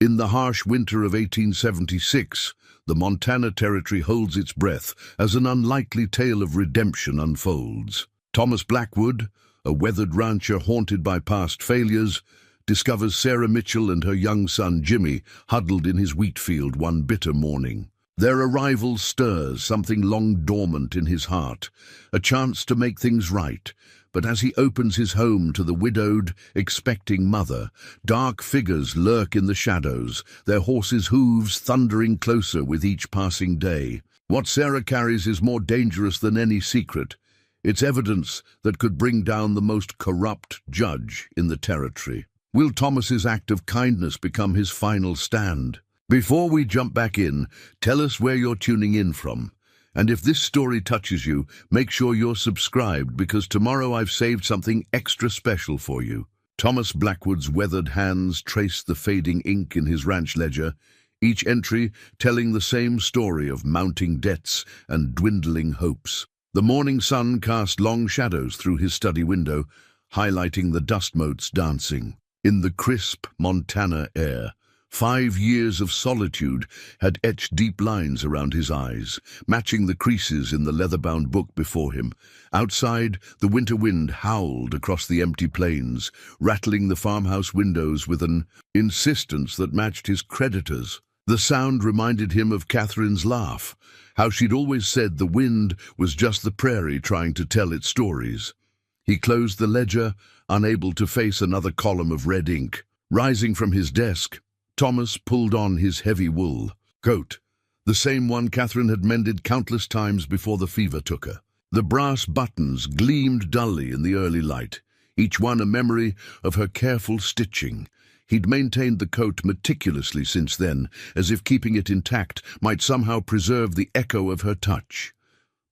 In the harsh winter of 1876, the Montana Territory holds its breath as an unlikely tale of redemption unfolds. Thomas Blackwood, a weathered rancher haunted by past failures, discovers Sarah Mitchell and her young son Jimmy huddled in his wheat field one bitter morning. Their arrival stirs something long dormant in his heart, a chance to make things right. But as he opens his home to the widowed, expecting mother, dark figures lurk in the shadows, their horses' hooves thundering closer with each passing day. What Sarah carries is more dangerous than any secret. It's evidence that could bring down the most corrupt judge in the territory. Will Thomas's act of kindness become his final stand? Before we jump back in, tell us where you're tuning in from. And if this story touches you, make sure you're subscribed, because tomorrow I've saved something extra special for you. Thomas Blackwood's weathered hands trace the fading ink in his ranch ledger, each entry telling the same story of mounting debts and dwindling hopes. The morning sun cast long shadows through his study window, highlighting the dust motes dancing. In the crisp Montana air, 5 years of solitude had etched deep lines around his eyes, matching the creases in the leather-bound book before him. Outside, the winter wind howled across the empty plains, rattling the farmhouse windows with an insistence that matched his creditors. The sound reminded him of Catherine's laugh, how she'd always said the wind was just the prairie trying to tell its stories. He closed the ledger, unable to face another column of red ink. Rising from his desk, Thomas pulled on his heavy wool coat, the same one Catherine had mended countless times before the fever took her. The brass buttons gleamed dully in the early light, each one a memory of her careful stitching. He'd maintained the coat meticulously since then, as if keeping it intact might somehow preserve the echo of her touch.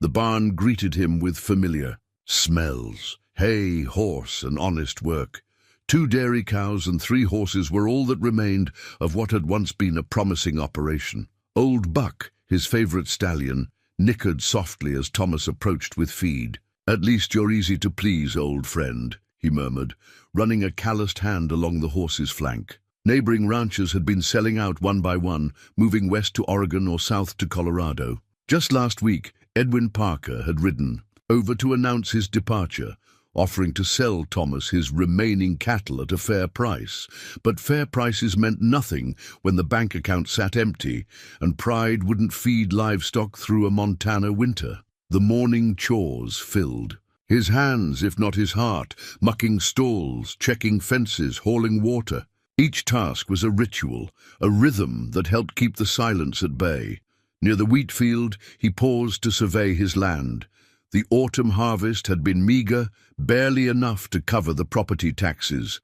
The barn greeted him with familiar smells: hay, horse, and honest work. 2 dairy cows and 3 horses were all that remained of what had once been a promising operation. Old Buck, his favorite stallion, nickered softly as Thomas approached with feed. "At least you're easy to please, old friend," he murmured, running a calloused hand along the horse's flank. Neighboring ranchers had been selling out one by one, moving west to Oregon or south to Colorado. Just last week, Edwin Parker had ridden over to announce his departure, offering to sell Thomas his remaining cattle at a fair price. But fair prices meant nothing when the bank account sat empty and pride wouldn't feed livestock through a Montana winter. The morning chores filled his hands, if not his heart, mucking stalls, checking fences, hauling water. Each task was a ritual, a rhythm that helped keep the silence at bay. Near the wheat field, he paused to survey his land. The autumn harvest had been meager, barely enough to cover the property taxes.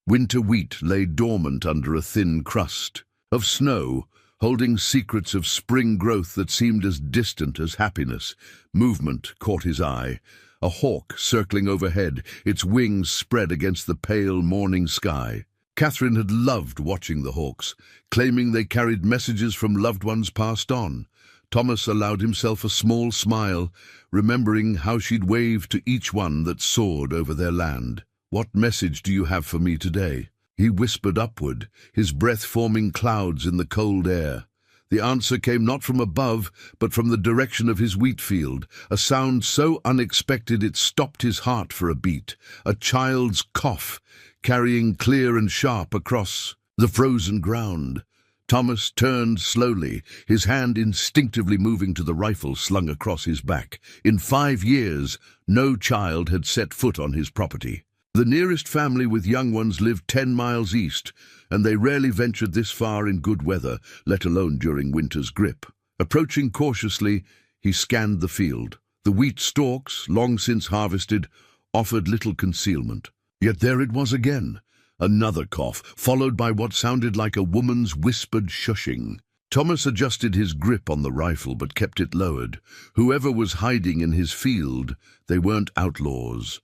Winter wheat lay dormant under a thin crust of snow, holding secrets of spring growth that seemed as distant as happiness. Movement caught his eye. A hawk circling overhead, its wings spread against the pale morning sky. Catherine had loved watching the hawks, claiming they carried messages from loved ones passed on. Thomas allowed himself a small smile, remembering how she'd waved to each one that soared over their land. "What message do you have for me today?" He whispered upward, his breath forming clouds in the cold air. The answer came not from above, but from the direction of his wheat field, a sound so unexpected it stopped his heart for a beat, a child's cough, carrying clear and sharp across the frozen ground. Thomas turned slowly, his hand instinctively moving to the rifle slung across his back. In 5 years, no child had set foot on his property. The nearest family with young ones lived 10 miles east, and they rarely ventured this far in good weather, let alone during winter's grip. Approaching cautiously, he scanned the field. The wheat stalks, long since harvested, offered little concealment. Yet there it was again. Another cough, followed by what sounded like a woman's whispered shushing. Thomas adjusted his grip on the rifle but kept it lowered. Whoever was hiding in his field, they weren't outlaws.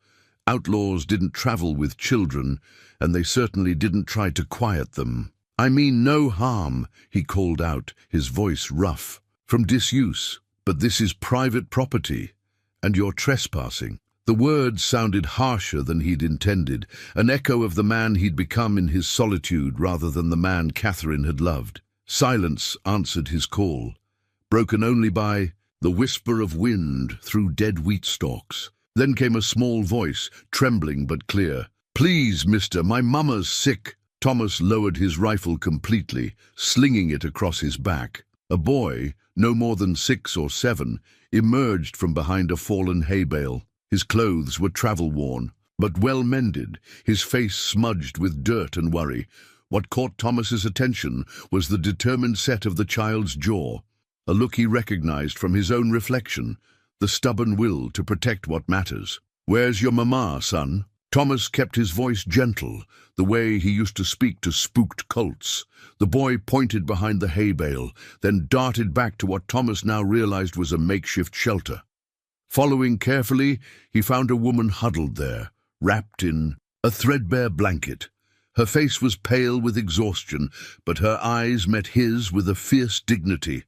Outlaws didn't travel with children, and they certainly didn't try to quiet them. "I mean no harm," he called out, his voice rough, "from disuse. But this is private property, and you're trespassing." The words sounded harsher than he'd intended, an echo of the man he'd become in his solitude rather than the man Catherine had loved. Silence answered his call, broken only by the whisper of wind through dead wheat stalks. Then came a small voice, trembling but clear. "Please, mister, my mamma's sick." Thomas lowered his rifle completely, slinging it across his back. A boy, no more than 6 or 7, emerged from behind a fallen hay bale. His clothes were travel-worn, but well-mended, his face smudged with dirt and worry. What caught Thomas's attention was the determined set of the child's jaw, a look he recognized from his own reflection, the stubborn will to protect what matters. "Where's your mama, son?" Thomas kept his voice gentle, the way he used to speak to spooked colts. The boy pointed behind the hay bale, then darted back to what Thomas now realized was a makeshift shelter. Following carefully, he found a woman huddled there, wrapped in a threadbare blanket. Her face was pale with exhaustion, but her eyes met his with a fierce dignity.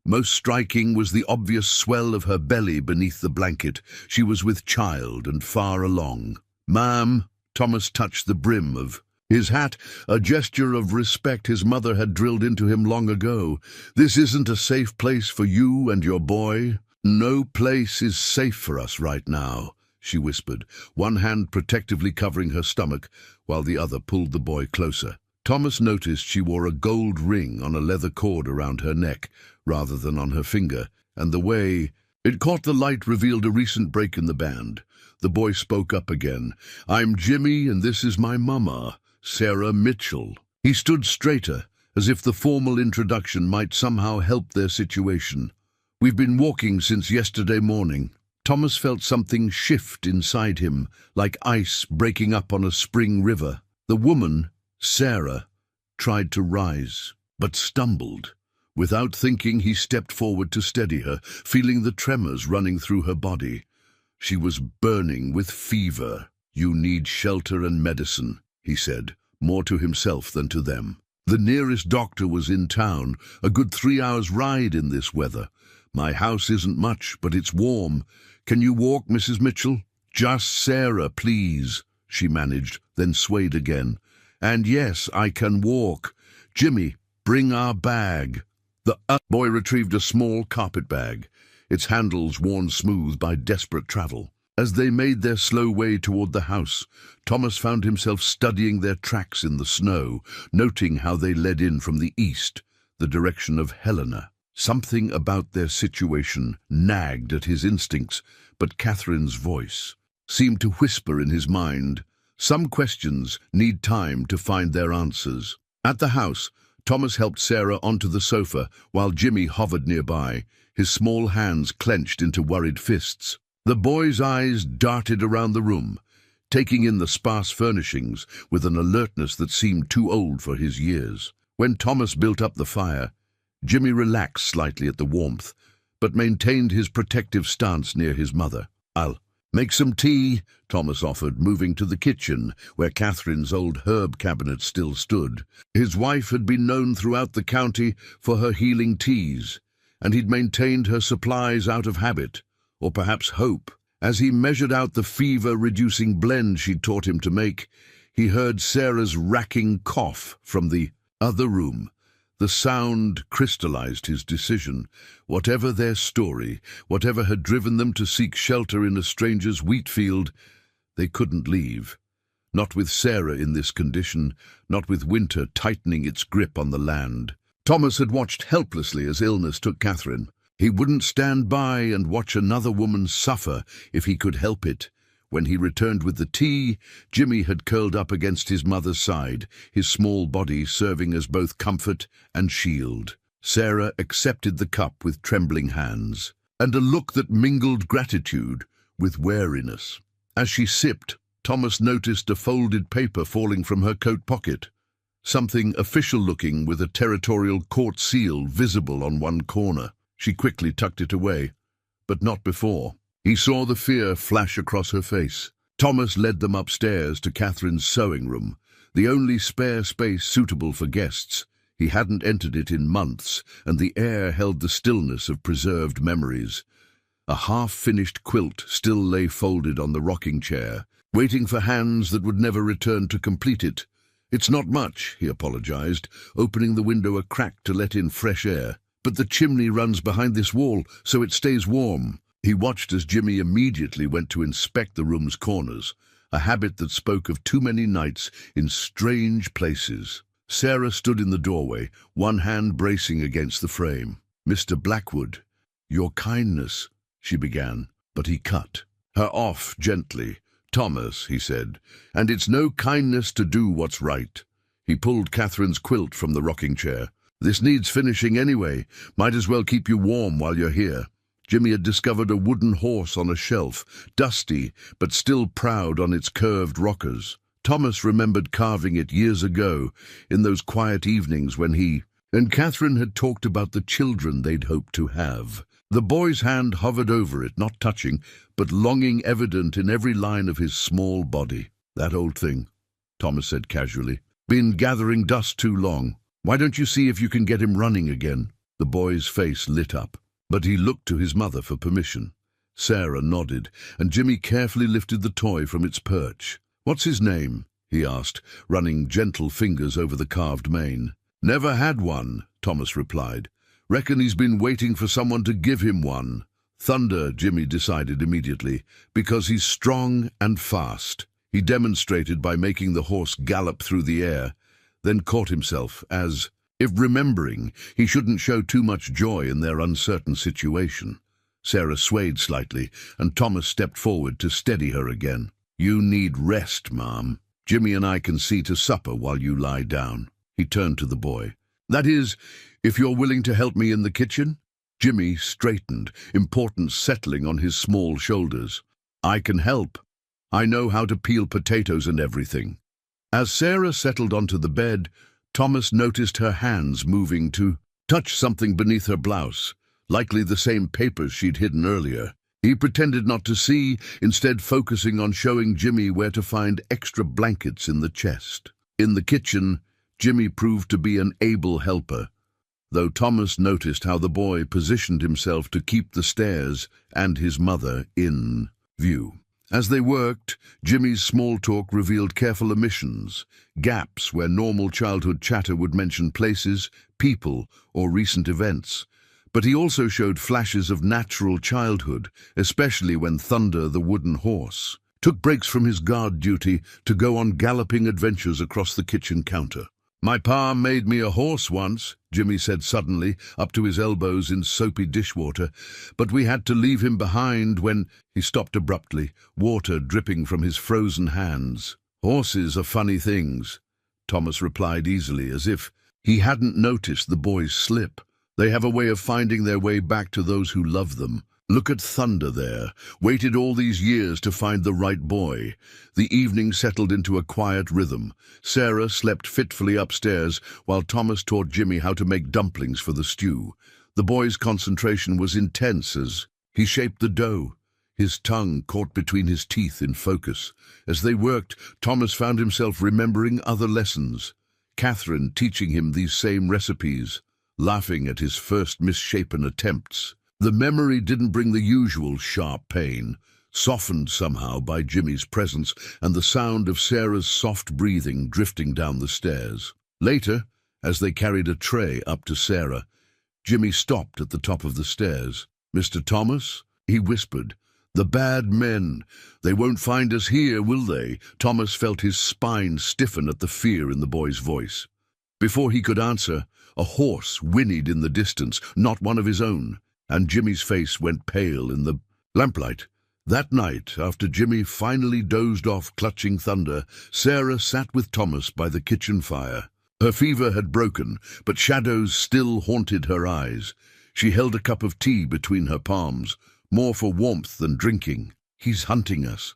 Most striking was the obvious swell of her belly beneath the blanket. She was with child and far along. "Ma'am," Thomas touched the brim of his hat, a gesture of respect his mother had drilled into him long ago. "This isn't a safe place for you and your boy." "No place is safe for us right now," she whispered, one hand protectively covering her stomach, while the other pulled the boy closer. Thomas noticed she wore a gold ring on a leather cord around her neck, rather than on her finger, and the way it caught the light revealed a recent break in the band. The boy spoke up again. "I'm Jimmy, and this is my mama, Sarah Mitchell." He stood straighter, as if the formal introduction might somehow help their situation. "We've been walking since yesterday morning." Thomas felt something shift inside him, like ice breaking up on a spring river. The woman, Sarah, tried to rise, but stumbled. Without thinking, he stepped forward to steady her, feeling the tremors running through her body. She was burning with fever. "You need shelter and medicine," he said, more to himself than to them. The nearest doctor was in town, a good 3 hours' ride in this weather. "My house isn't much, but it's warm. Can you walk, Mrs. Mitchell?" "Just Sarah, please," she managed, then swayed again. "And yes, I can walk. Jimmy, bring our bag." The boy retrieved a small carpet bag, its handles worn smooth by desperate travel. As they made their slow way toward the house, Thomas found himself studying their tracks in the snow, noting how they led in from the east, the direction of Helena. Something about their situation nagged at his instincts, but Catherine's voice seemed to whisper in his mind, "Some questions need time to find their answers." At the house, Thomas helped Sarah onto the sofa while Jimmy hovered nearby, his small hands clenched into worried fists. The boy's eyes darted around the room, taking in the sparse furnishings with an alertness that seemed too old for his years. When Thomas built up the fire, Jimmy relaxed slightly at the warmth, but maintained his protective stance near his mother. "I'll make some tea," Thomas offered, moving to the kitchen, where Catherine's old herb cabinet still stood. His wife had been known throughout the county for her healing teas, and he'd maintained her supplies out of habit, or perhaps hope. As he measured out the fever-reducing blend she'd taught him to make, he heard Sarah's racking cough from the other room. The sound crystallized his decision. Whatever their story, whatever had driven them to seek shelter in a stranger's wheat field, they couldn't leave. Not with Sarah in this condition, not with winter tightening its grip on the land. Thomas had watched helplessly as illness took Catherine. He wouldn't stand by and watch another woman suffer if he could help it. When he returned with the tea, Jimmy had curled up against his mother's side, his small body serving as both comfort and shield. Sarah accepted the cup with trembling hands, and a look that mingled gratitude with wariness. As she sipped, Thomas noticed a folded paper falling from her coat pocket, something official-looking with a territorial court seal visible on one corner. She quickly tucked it away, but not before. He saw the fear flash across her face. Thomas led them upstairs to Catherine's sewing room, the only spare space suitable for guests. He hadn't entered it in months, and the air held the stillness of preserved memories. A half-finished quilt still lay folded on the rocking chair, waiting for hands that would never return to complete it. "It's not much," he apologized, opening the window a crack to let in fresh air. "But the chimney runs behind this wall, so it stays warm." He watched as Jimmy immediately went to inspect the room's corners, a habit that spoke of too many nights in strange places. Sarah stood in the doorway, one hand bracing against the frame. "Mr. Blackwood, your kindness," she began, but he cut her off gently. "Thomas," he said, "and it's no kindness to do what's right." He pulled Catherine's quilt from the rocking chair. "This needs finishing anyway. Might as well keep you warm while you're here." Jimmy had discovered a wooden horse on a shelf, dusty but still proud on its curved rockers. Thomas remembered carving it years ago, in those quiet evenings when he and Catherine had talked about the children they'd hoped to have. The boy's hand hovered over it, not touching, but longing evident in every line of his small body. "That old thing," Thomas said casually. "Been gathering dust too long. Why don't you see if you can get him running again?" The boy's face lit up, but he looked to his mother for permission. Sarah nodded, and Jimmy carefully lifted the toy from its perch. "What's his name?" he asked, running gentle fingers over the carved mane. "Never had one," Thomas replied. "Reckon he's been waiting for someone to give him one." "Thunder," Jimmy decided immediately, "because he's strong and fast." He demonstrated by making the horse gallop through the air, then caught himself as, if remembering, he shouldn't show too much joy in their uncertain situation. Sarah swayed slightly, and Thomas stepped forward to steady her again. "You need rest, Mom. Jimmy and I can see to supper while you lie down." He turned to the boy. "That is, if you're willing to help me in the kitchen?" Jimmy straightened, importance settling on his small shoulders. "I can help. I know how to peel potatoes and everything." As Sarah settled onto the bed, Thomas noticed her hands moving to touch something beneath her blouse, likely the same papers she'd hidden earlier. He pretended not to see, instead focusing on showing Jimmy where to find extra blankets in the chest. In the kitchen, Jimmy proved to be an able helper, though Thomas noticed how the boy positioned himself to keep the stairs and his mother in view. As they worked, Jimmy's small talk revealed careful omissions, gaps where normal childhood chatter would mention places, people, or recent events. But he also showed flashes of natural childhood, especially when Thunder, the wooden horse, took breaks from his guard duty to go on galloping adventures across the kitchen counter. "My pa made me a horse once," Jimmy said suddenly, up to his elbows in soapy dishwater, "but we had to leave him behind when—" He stopped abruptly, water dripping from his frozen hands. "Horses are funny things," Thomas replied easily, as if he hadn't noticed the boy's slip. "They have a way of finding their way back to those who love them. Look at Thunder there, waited all these years to find the right boy." The evening settled into a quiet rhythm. Sarah slept fitfully upstairs while Thomas taught Jimmy how to make dumplings for the stew. The boy's concentration was intense as he shaped the dough, his tongue caught between his teeth in focus. As they worked, Thomas found himself remembering other lessons, Catherine teaching him these same recipes, laughing at his first misshapen attempts. The memory didn't bring the usual sharp pain, softened somehow by Jimmy's presence and the sound of Sarah's soft breathing drifting down the stairs. Later, as they carried a tray up to Sarah, Jimmy stopped at the top of the stairs. "Mr. Thomas?" he whispered. "The bad men. They won't find us here, will they?" Thomas felt his spine stiffen at the fear in the boy's voice. Before he could answer, a horse whinnied in the distance, not one of his own, and Jimmy's face went pale in the lamplight. That night, after Jimmy finally dozed off clutching Thunder, Sarah sat with Thomas by the kitchen fire. Her fever had broken, but shadows still haunted her eyes. She held a cup of tea between her palms, more for warmth than drinking. "He's hunting us,"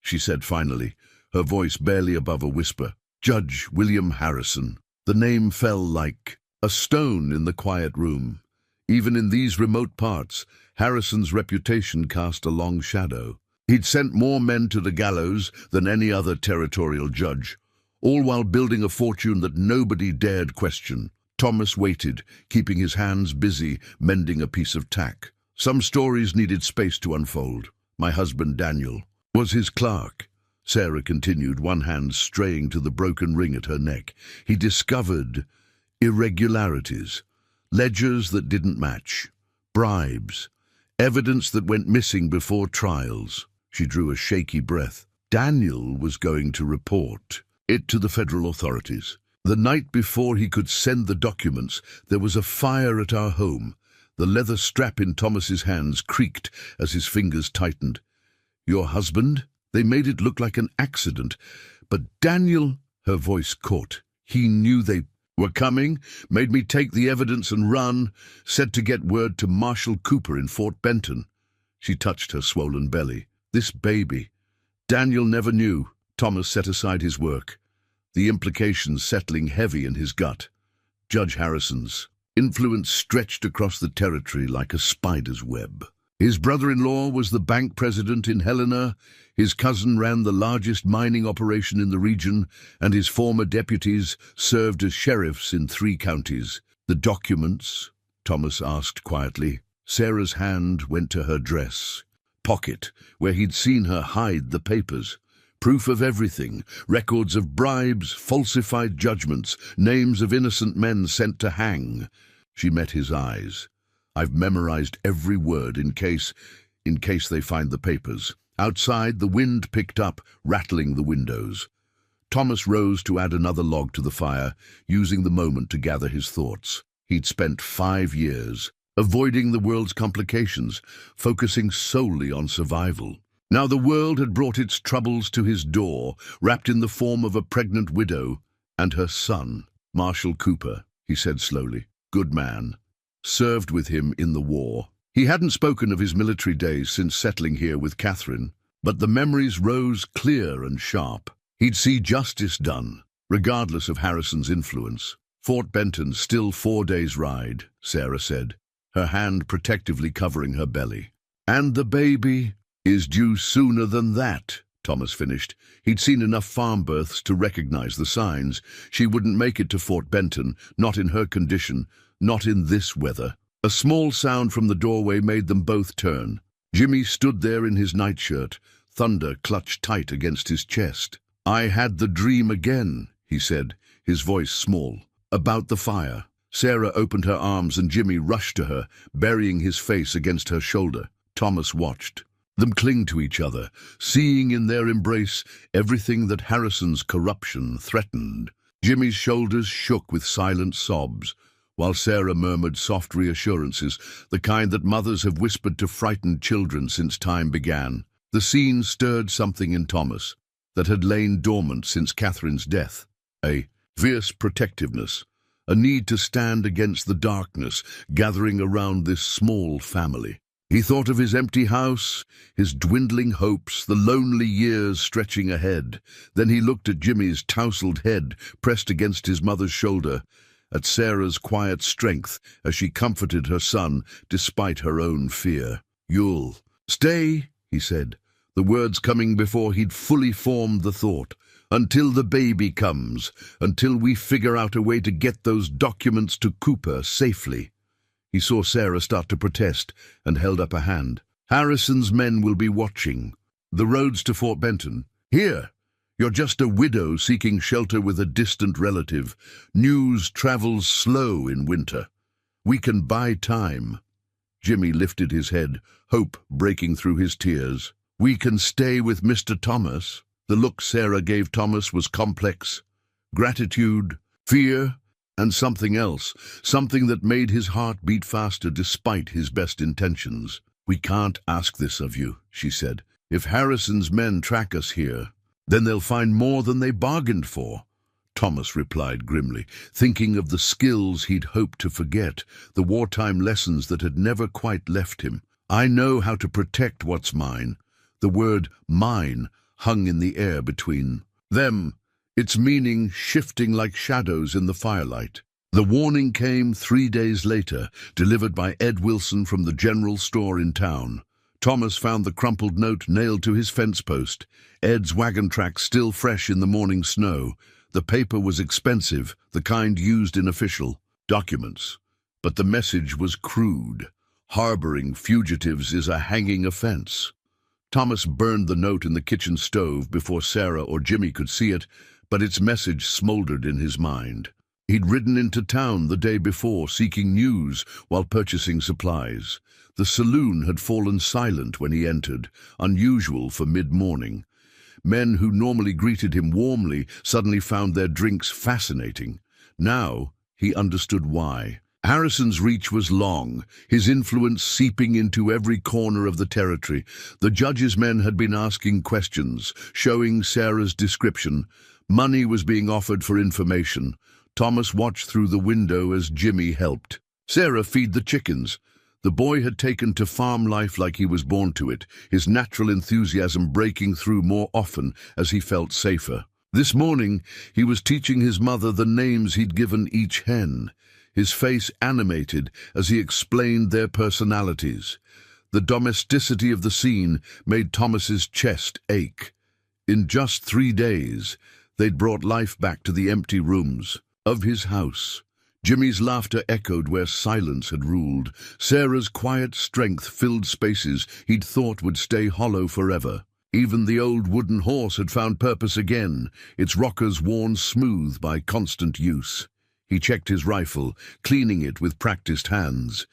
she said finally, her voice barely above a whisper. "Judge William Harrison." The name fell like a stone in the quiet room. Even in these remote parts, Harrison's reputation cast a long shadow. He'd sent more men to the gallows than any other territorial judge, all while building a fortune that nobody dared question. Thomas waited, keeping his hands busy mending a piece of tack. Some stories needed space to unfold. My husband, Daniel, was his clerk. Sarah continued, one hand straying to the broken ring at her neck. He discovered irregularities, ledgers that didn't match, bribes, evidence that went missing before trials. She drew a shaky breath. Daniel was going to report it to the federal authorities. The night before he could send the documents, there was a fire at our home. The leather strap in Thomas's hands creaked as his fingers tightened. Your husband? They made it look like an accident. But Daniel, her voice caught. He knew they were coming, made me take the evidence and run, said to get word to Marshal Cooper in Fort Benton. She touched her swollen belly. This baby. Daniel never knew. Thomas set aside his work, the implications settling heavy in his gut. Judge Harrison's influence stretched across the territory like a spider's web. His brother-in-law was the bank president in Helena, his cousin ran the largest mining operation in the region, and his former deputies served as sheriffs in 3 counties. The documents? Thomas asked quietly. Sarah's hand went to her dress pocket, where he'd seen her hide the papers. Proof of everything, records of bribes, falsified judgments, names of innocent men sent to hang. She met his eyes. I've memorized every word in case they find the papers. Outside, the wind picked up, rattling the windows. Thomas rose to add another log to the fire, using the moment to gather his thoughts. He'd spent 5 years avoiding the world's complications, focusing solely on survival. Now the world had brought its troubles to his door, wrapped in the form of a pregnant widow and her son. Marshal Cooper, he said slowly, good man, served with him in the war. He hadn't spoken of his military days since settling here with Catherine, but the memories rose clear and sharp. He'd see justice done, regardless of Harrison's influence. Fort Benton, still 4 days' ride, Sarah said, her hand protectively covering her belly. And the baby is due sooner than that, Thomas finished. He'd seen enough farm births to recognize the signs. She wouldn't make it to Fort Benton, not in her condition, not in this weather. A small sound from the doorway made them both turn. Jimmy stood there in his nightshirt, thunder clutched tight against his chest. I had the dream again, he said, his voice small, about the fire. Sarah opened her arms and Jimmy rushed to her, burying his face against her shoulder. Thomas watched them cling to each other, seeing in their embrace everything that Harrison's corruption threatened. Jimmy's shoulders shook with silent sobs, while Sarah murmured soft reassurances, the kind that mothers have whispered to frightened children since time began. The scene stirred something in Thomas that had lain dormant since Catherine's death, a fierce protectiveness, a need to stand against the darkness gathering around this small family. He thought of his empty house, his dwindling hopes, the lonely years stretching ahead. Then he looked at Jimmy's tousled head pressed against his mother's shoulder, at Sarah's quiet strength as she comforted her son despite her own fear. You'll stay, he said, the words coming before he'd fully formed the thought. Until the baby comes, until we figure out a way to get those documents to Cooper safely. He saw Sarah start to protest and held up a hand. Harrison's men will be watching. The roads to Fort Benton. Here, you're just a widow seeking shelter with a distant relative. News travels slow in winter. We can buy time. Jimmy lifted his head, hope breaking through his tears. We can stay with Mr. Thomas. The look Sarah gave Thomas was complex. Gratitude, fear, and something else, something that made his heart beat faster despite his best intentions. We can't ask this of you, she said. If Harrison's men track us here, then they'll find more than they bargained for. Thomas replied grimly, thinking of the skills he'd hoped to forget, the wartime lessons that had never quite left him. I know how to protect what's mine. The word mine hung in the air between them, its meaning shifting like shadows in the firelight. The warning came 3 days later, delivered by Ed Wilson from the general store in town. Thomas found the crumpled note nailed to his fence post, Ed's wagon tracks still fresh in the morning snow. The paper was expensive, the kind used in official documents. But the message was crude, Harboring fugitives is a hanging offense. Thomas burned the note in the kitchen stove before Sarah or Jimmy could see it, but its message smoldered in his mind. He'd ridden into town the day before, seeking news while purchasing supplies. The saloon had fallen silent when he entered, unusual for mid-morning. Men who normally greeted him warmly suddenly found their drinks fascinating. Now he understood why. Harrison's reach was long, his influence seeping into every corner of the territory. The judge's men had been asking questions, showing Sarah's description. Money was being offered for information. Thomas watched through the window as Jimmy helped. Sarah feed the chickens. The boy had taken to farm life like he was born to it, his natural enthusiasm breaking through more often as he felt safer. This morning, he was teaching his mother the names he'd given each hen. His face animated as he explained their personalities. The domesticity of the scene made Thomas's chest ache. In just 3 days, they'd brought life back to the empty rooms of his house. Jimmy's laughter echoed where silence had ruled. Sarah's quiet strength filled spaces he'd thought would stay hollow forever. Even the old wooden horse had found purpose again, its rockers worn smooth by constant use. He checked his rifle, cleaning it with practiced hands.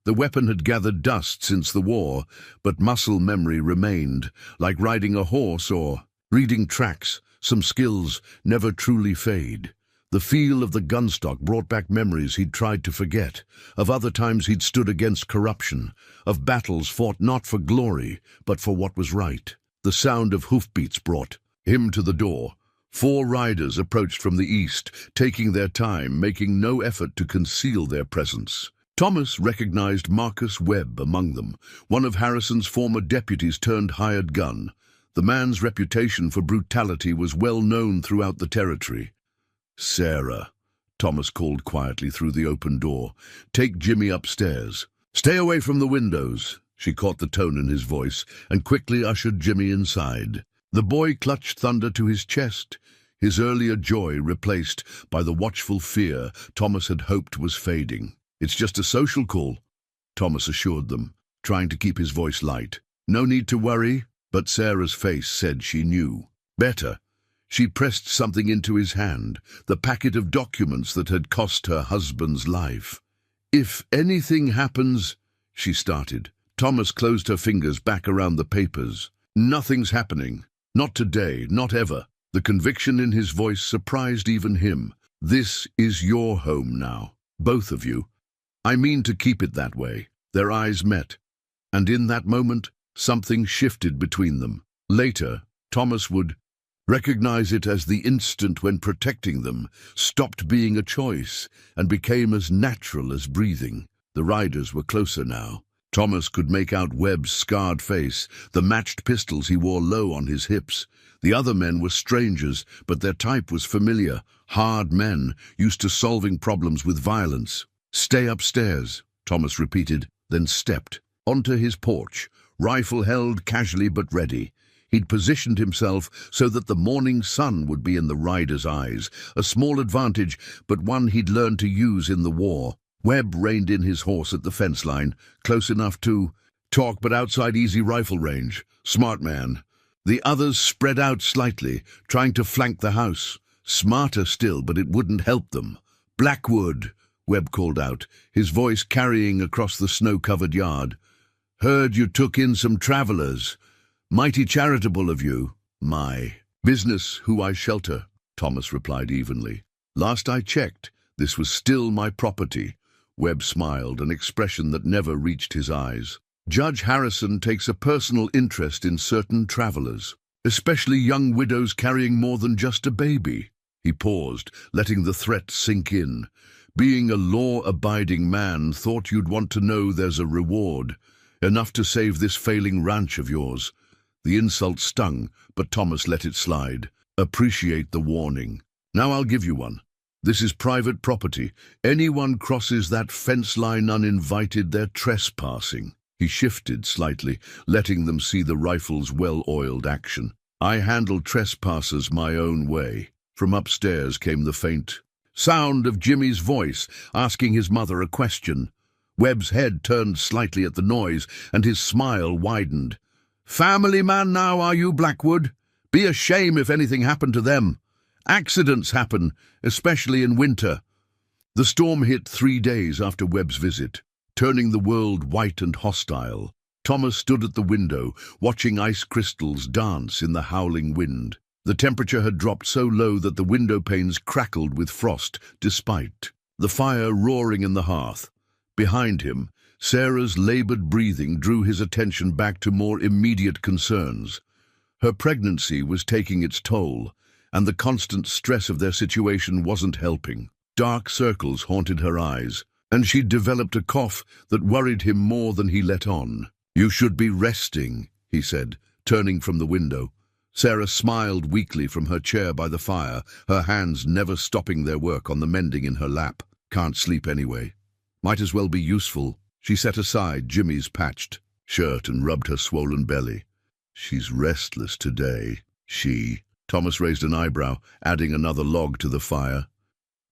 The weapon had gathered dust since the war, but muscle memory remained, like riding a horse or reading tracks. Some skills never truly fade. The feel of the gunstock brought back memories he'd tried to forget, of other times he'd stood against corruption, of battles fought not for glory, but for what was right. The sound of hoofbeats brought him to the door. 4 riders approached from the east, taking their time, making no effort to conceal their presence. Thomas recognized Marcus Webb among them, one of Harrison's former deputies turned hired gun. The man's reputation for brutality was well known throughout the territory. "Sarah," Thomas called quietly through the open door, "take Jimmy upstairs. Stay away from the windows." She caught the tone in his voice and quickly ushered Jimmy inside. The boy clutched thunder to his chest, his earlier joy replaced by the watchful fear Thomas had hoped was fading. "It's just a social call," Thomas assured them, trying to keep his voice light. "No need to worry," but Sarah's face said she knew. Better. She pressed something into his hand, the packet of documents that had cost her husband's life. "If anything happens," she started. Thomas closed her fingers back around the papers. "Nothing's happening. Not today, not ever." The conviction in his voice surprised even him. "This is your home now, both of you. I mean to keep it that way." Their eyes met, and in that moment, something shifted between them. Later, Thomas would recognize it as the instant when protecting them stopped being a choice and became as natural as breathing. The riders were closer now. Thomas could make out Webb's scarred face, the matched pistols he wore low on his hips. The other men were strangers, but their type was familiar. Hard men, used to solving problems with violence. "Stay upstairs," Thomas repeated, then stepped onto his porch, rifle held casually but ready. He'd positioned himself so that the morning sun would be in the rider's eyes, a small advantage, but one he'd learned to use in the war. Webb reined in his horse at the fence line, close enough to talk but outside easy rifle range. Smart man. The others spread out slightly, trying to flank the house. Smarter still, but it wouldn't help them. "Blackwood," Webb called out, his voice carrying across the snow-covered yard. "Heard you took in some travelers. Mighty charitable of you." "My business who I shelter," Thomas replied evenly. "Last I checked, this was still my property." Webb smiled, an expression that never reached his eyes. "Judge Harrison takes a personal interest in certain travelers, especially young widows carrying more than just a baby." He paused, letting the threat sink in. "Being a law-abiding man, thought you'd want to know there's a reward, enough to save this failing ranch of yours." The insult stung, but Thomas let it slide. "Appreciate the warning. Now I'll give you one. This is private property. Anyone crosses that fence line uninvited, they're trespassing." He shifted slightly, letting them see the rifle's well-oiled action. "I handle trespassers my own way." From upstairs came the faint sound of Jimmy's voice, asking his mother a question. Webb's head turned slightly at the noise, and his smile widened. "Family man now, are you, Blackwood? Be a shame if anything happened to them. Accidents happen, especially in winter." The storm hit 3 days after Webb's visit, turning the world white and hostile. Thomas stood at the window, watching ice crystals dance in the howling wind. The temperature had dropped so low that the window panes crackled with frost, despite the fire roaring in the hearth. Behind him, Sarah's labored breathing drew his attention back to more immediate concerns. Her pregnancy was taking its toll, and the constant stress of their situation wasn't helping. Dark circles haunted her eyes, and she'd developed a cough that worried him more than he let on. "You should be resting," he said, turning from the window. Sarah smiled weakly from her chair by the fire, her hands never stopping their work on the mending in her lap. "Can't sleep anyway. Might as well be useful." She set aside Jimmy's patched shirt and rubbed her swollen belly. "She's restless today." Thomas raised an eyebrow, adding another log to the fire.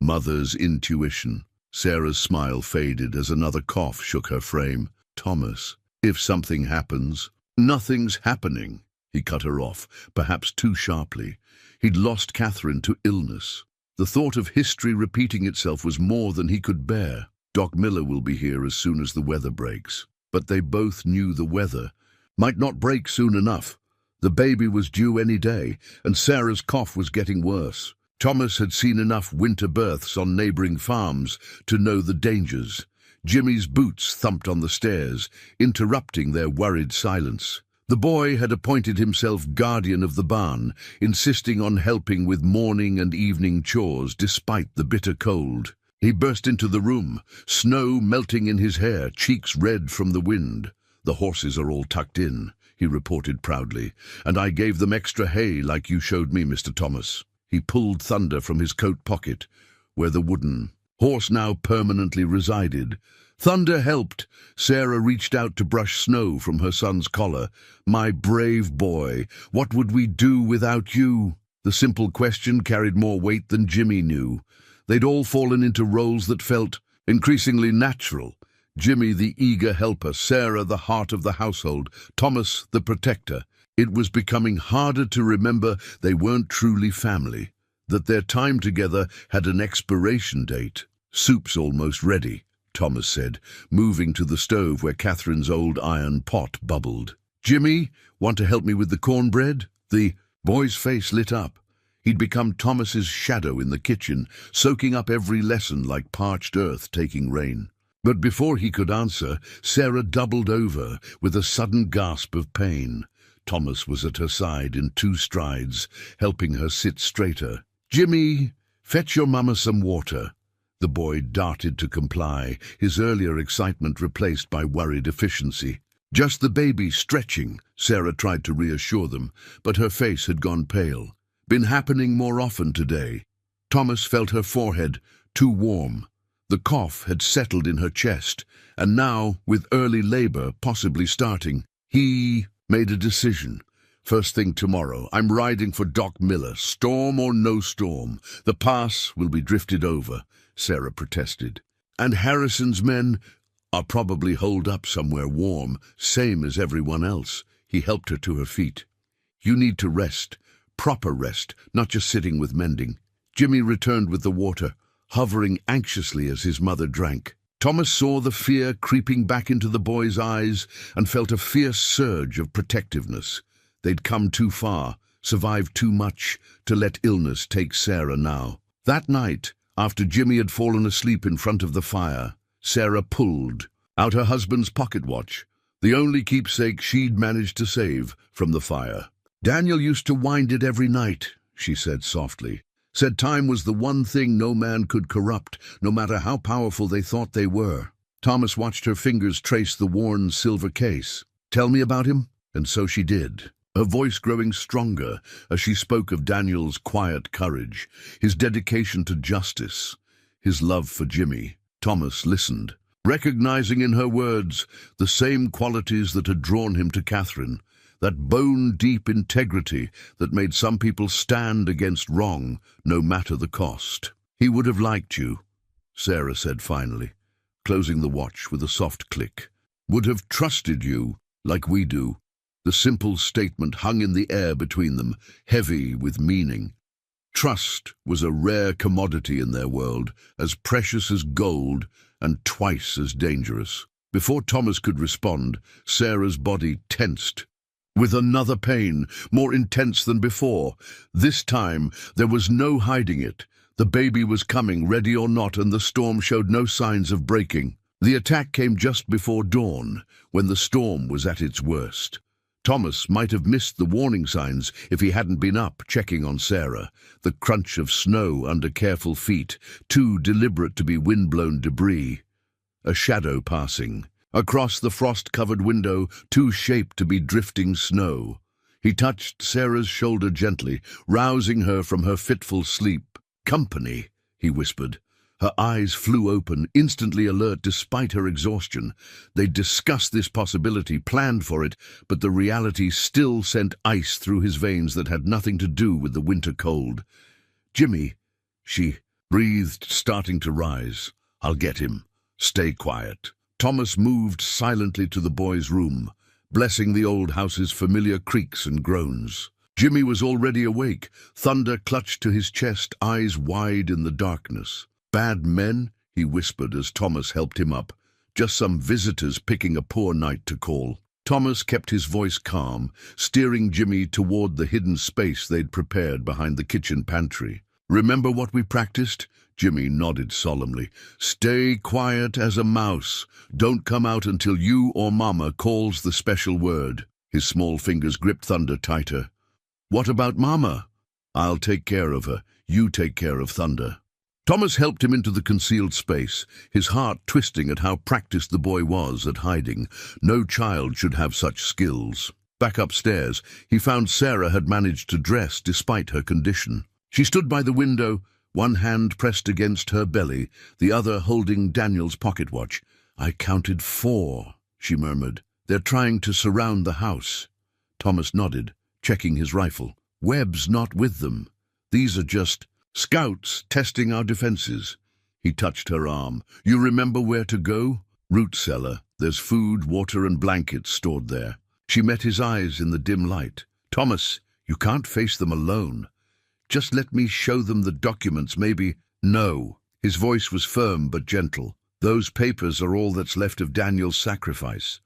Mother's intuition. Sarah's smile faded as another cough shook her frame. "Thomas, if something happens—" "Nothing's happening," he cut her off, perhaps too sharply. He'd lost Catherine to illness. The thought of history repeating itself was more than he could bear. Doc Miller will be here as soon as the weather breaks. But they both knew the weather might not break soon enough. The baby was due any day, and Sarah's cough was getting worse. Thomas had seen enough winter births on neighboring farms to know the dangers. Jimmy's boots thumped on the stairs, interrupting their worried silence. The boy had appointed himself guardian of the barn, insisting on helping with morning and evening chores despite the bitter cold. He burst into the room, snow melting in his hair, cheeks red from the wind. "The horses are all tucked in," he reported proudly, "and I gave them extra hay like you showed me, Mr. Thomas." He pulled Thunder from his coat pocket, where the wooden horse now permanently resided. Thunder helped. Sarah reached out to brush snow from her son's collar. "My brave boy, what would we do without you?" The simple question carried more weight than Jimmy knew. They'd all fallen into roles that felt increasingly natural. Jimmy the eager helper, Sarah the heart of the household, Thomas the protector. It was becoming harder to remember they weren't truly family, that their time together had an expiration date. "Soup's almost ready," Thomas said, moving to the stove where Catherine's old iron pot bubbled. "Jimmy, want to help me with the cornbread?" The boy's face lit up. He'd become Thomas's shadow in the kitchen, soaking up every lesson like parched earth taking rain. But before he could answer, Sarah doubled over with a sudden gasp of pain. Thomas was at her side in 2 strides, helping her sit straighter. "Jimmy, fetch your mama some water." The boy darted to comply, his earlier excitement replaced by worried efficiency. "Just the baby stretching," Sarah tried to reassure them, but her face had gone pale. "Been happening more often today." Thomas felt her forehead, too warm. The cough had settled in her chest, and now, with early labor possibly starting, he made a decision. "First thing tomorrow, I'm riding for Doc Miller, storm or no storm. The pass will be drifted over," Sarah protested. "And Harrison's men are probably holed up somewhere warm, same as everyone else." He helped her to her feet. "You need to rest, proper rest, not just sitting with mending." Jimmy returned with the water, hovering anxiously as his mother drank. Thomas saw the fear creeping back into the boy's eyes and felt a fierce surge of protectiveness. They'd come too far, survived too much, to let illness take Sarah now. That night, after Jimmy had fallen asleep in front of the fire, Sarah pulled out her husband's pocket watch, the only keepsake she'd managed to save from the fire. "Daniel used to wind it every night," she said softly. "Said time was the one thing no man could corrupt, no matter how powerful they thought they were." Thomas watched her fingers trace the worn silver case. "Tell me about him?" And so she did, her voice growing stronger as she spoke of Daniel's quiet courage, his dedication to justice, his love for Jimmy. Thomas listened, recognizing in her words the same qualities that had drawn him to Catherine, that bone-deep integrity that made some people stand against wrong, no matter the cost. "He would have liked you," Sarah said finally. closing the watch with a soft click. "Would have trusted you, like we do." The simple statement hung in the air between them, heavy with meaning. Trust was a rare commodity in their world, as precious as gold and twice as dangerous. Before Thomas could respond, Sarah's body tensed. With another pain, more intense than before. This time, there was no hiding it. The baby was coming, ready or not, and the storm showed no signs of breaking. The attack came just before dawn, when the storm was at its worst. Thomas might have missed the warning signs if he hadn't been up checking on Sarah. The crunch of snow under careful feet, too deliberate to be wind-blown debris. A shadow passing. Across the frost-covered window, too shaped to be drifting snow. He touched Sarah's shoulder gently, rousing her from her fitful sleep. "Company," he whispered. Her eyes flew open, instantly alert despite her exhaustion. They'd discussed this possibility, planned for it, but the reality still sent ice through his veins that had nothing to do with the winter cold. "Jimmy," she breathed, starting to rise. "I'll get him. Stay quiet." Thomas moved silently to the boy's room, blessing the old house's familiar creaks and groans. Jimmy was already awake, thunder clutched to his chest, eyes wide in the darkness. "Bad men?" he whispered as Thomas helped him up. "Just some visitors picking a poor night to call." Thomas kept his voice calm, steering Jimmy toward the hidden space they'd prepared behind the kitchen pantry. "Remember what we practiced?" Jimmy nodded solemnly. "Stay quiet as a mouse. Don't come out until you or Mama calls the special word." His small fingers gripped Thunder tighter. "What about Mama?" "I'll take care of her. You take care of Thunder." Thomas helped him into the concealed space, his heart twisting at how practiced the boy was at hiding. No child should have such skills. Back upstairs, he found Sarah had managed to dress despite her condition. She stood by the window, one hand pressed against her belly, the other holding Daniel's pocket watch. "I counted 4, she murmured. "They're trying to surround the house." Thomas nodded, checking his rifle. "Webb's not with them. These are just scouts testing our defenses." He touched her arm. "You remember where to go?" "Root cellar. There's food, water, and blankets stored there." She met his eyes in the dim light. "Thomas, you can't face them alone. Just let me show them the documents, maybe." "No." His voice was firm but gentle. "Those papers are all that's left of Daniel's sacrifice.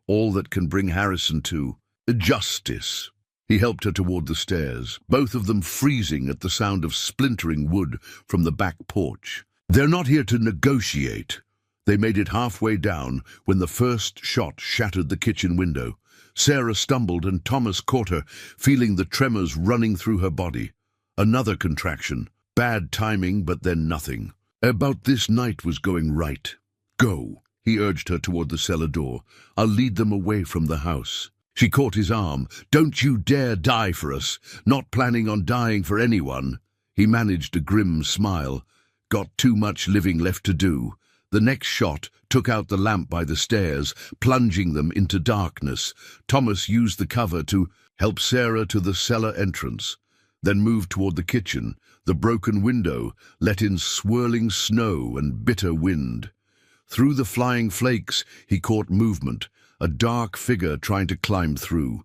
All that can bring Harrison to justice." He helped her toward the stairs, both of them freezing at the sound of splintering wood from the back porch. "They're not here to negotiate." They made it halfway down when the first shot shattered the kitchen window. Sarah stumbled and Thomas caught her, feeling the tremors running through her body. Another contraction. Bad timing, but then nothing. About this night was going right. "Go," he urged her toward the cellar door. "I'll lead them away from the house." She caught his arm. "Don't you dare die for us. Not planning on dying for anyone." He managed a grim smile. "Got too much living left to do." The next shot took out the lamp by the stairs, plunging them into darkness. Thomas used the cover to help Sarah to the cellar entrance, then moved toward the kitchen. The broken window let in swirling snow and bitter wind. Through the flying flakes, he caught movement, a dark figure trying to climb through.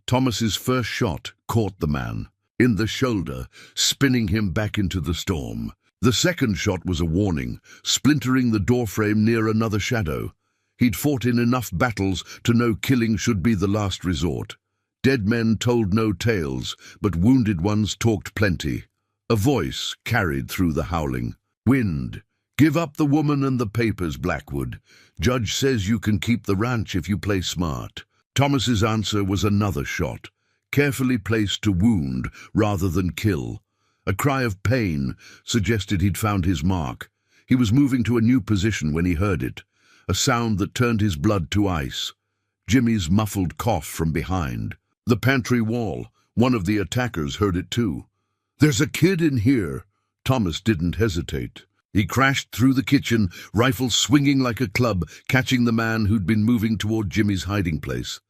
Thomas's first shot caught the man in the shoulder, spinning him back into the storm. The second shot was a warning, splintering the doorframe near another shadow. He'd fought in enough battles to know killing should be the last resort. Dead men told no tales, but wounded ones talked plenty. A voice carried through the howling. "Wind, give up the woman and the papers, Blackwood. Judge says you can keep the ranch if you play smart." Thomas's answer was another shot, carefully placed to wound rather than kill. A cry of pain suggested he'd found his mark. He was moving to a new position when he heard it, a sound that turned his blood to ice. Jimmy's muffled cough from behind. The pantry wall. One of the attackers heard it too. "There's a kid in here." Thomas didn't hesitate. He crashed through the kitchen, rifle swinging like a club, catching the man who'd been moving toward Jimmy's hiding place.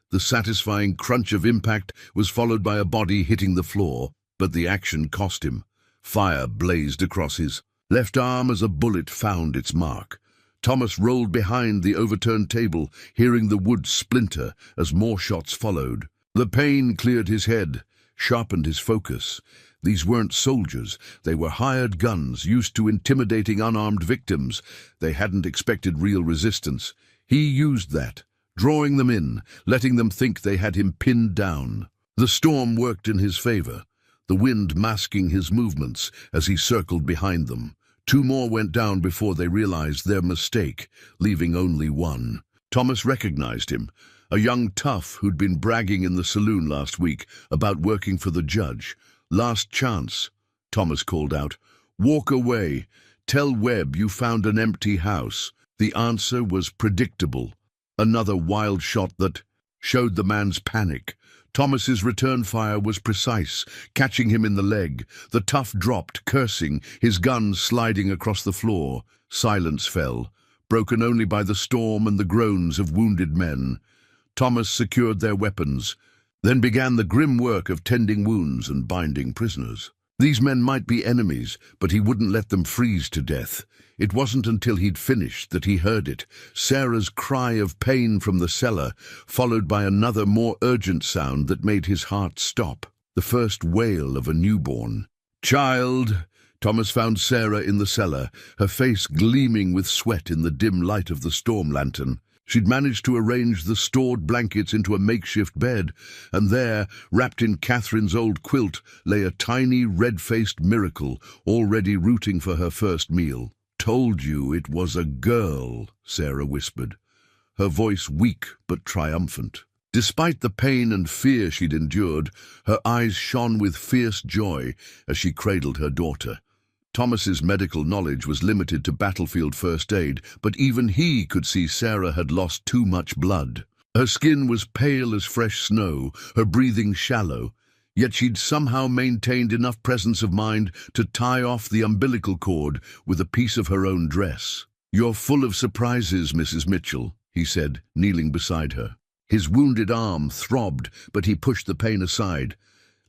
The satisfying crunch of impact was followed by a body hitting the floor, but the action cost him. Fire blazed across his left arm as a bullet found its mark. Thomas rolled behind the overturned table, hearing the wood splinter as more shots followed. The pain cleared his head, sharpened his focus. These weren't soldiers. They were hired guns, used to intimidating unarmed victims. They hadn't expected real resistance. He used that, drawing them in, letting them think they had him pinned down. The storm worked in his favor, the wind masking his movements as he circled behind them. Two more went down before they realized their mistake, leaving only one. Thomas recognized him, a young tough who'd been bragging in the saloon last week about working for the judge. "Last chance," Thomas called out. "Walk away. Tell Webb you found an empty house." The answer was predictable. Another wild shot that showed the man's panic. Thomas's return fire was precise, catching him in the leg. The tough dropped, cursing, his gun sliding across the floor. Silence fell, broken only by the storm and the groans of wounded men. Thomas secured their weapons, then began the grim work of tending wounds and binding prisoners. These men might be enemies, but he wouldn't let them freeze to death. It wasn't until he'd finished that he heard it, Sarah's cry of pain from the cellar, followed by another more urgent sound that made his heart stop, the first wail of a newborn. "Child!" Thomas found Sarah in the cellar, her face gleaming with sweat in the dim light of the storm lantern. She'd managed to arrange the stored blankets into a makeshift bed, and there, wrapped in Catherine's old quilt, lay a tiny, red-faced miracle, already rooting for her first meal. "Told you it was a girl," Sarah whispered, her voice weak but triumphant. Despite the pain and fear she'd endured, her eyes shone with fierce joy as she cradled her daughter. Thomas's medical knowledge was limited to battlefield first aid, but even he could see Sarah had lost too much blood. Her skin was pale as fresh snow, her breathing shallow, yet she'd somehow maintained enough presence of mind to tie off the umbilical cord with a piece of her own dress. "You're full of surprises, Mrs. Mitchell," he said, kneeling beside her. His wounded arm throbbed, but he pushed the pain aside.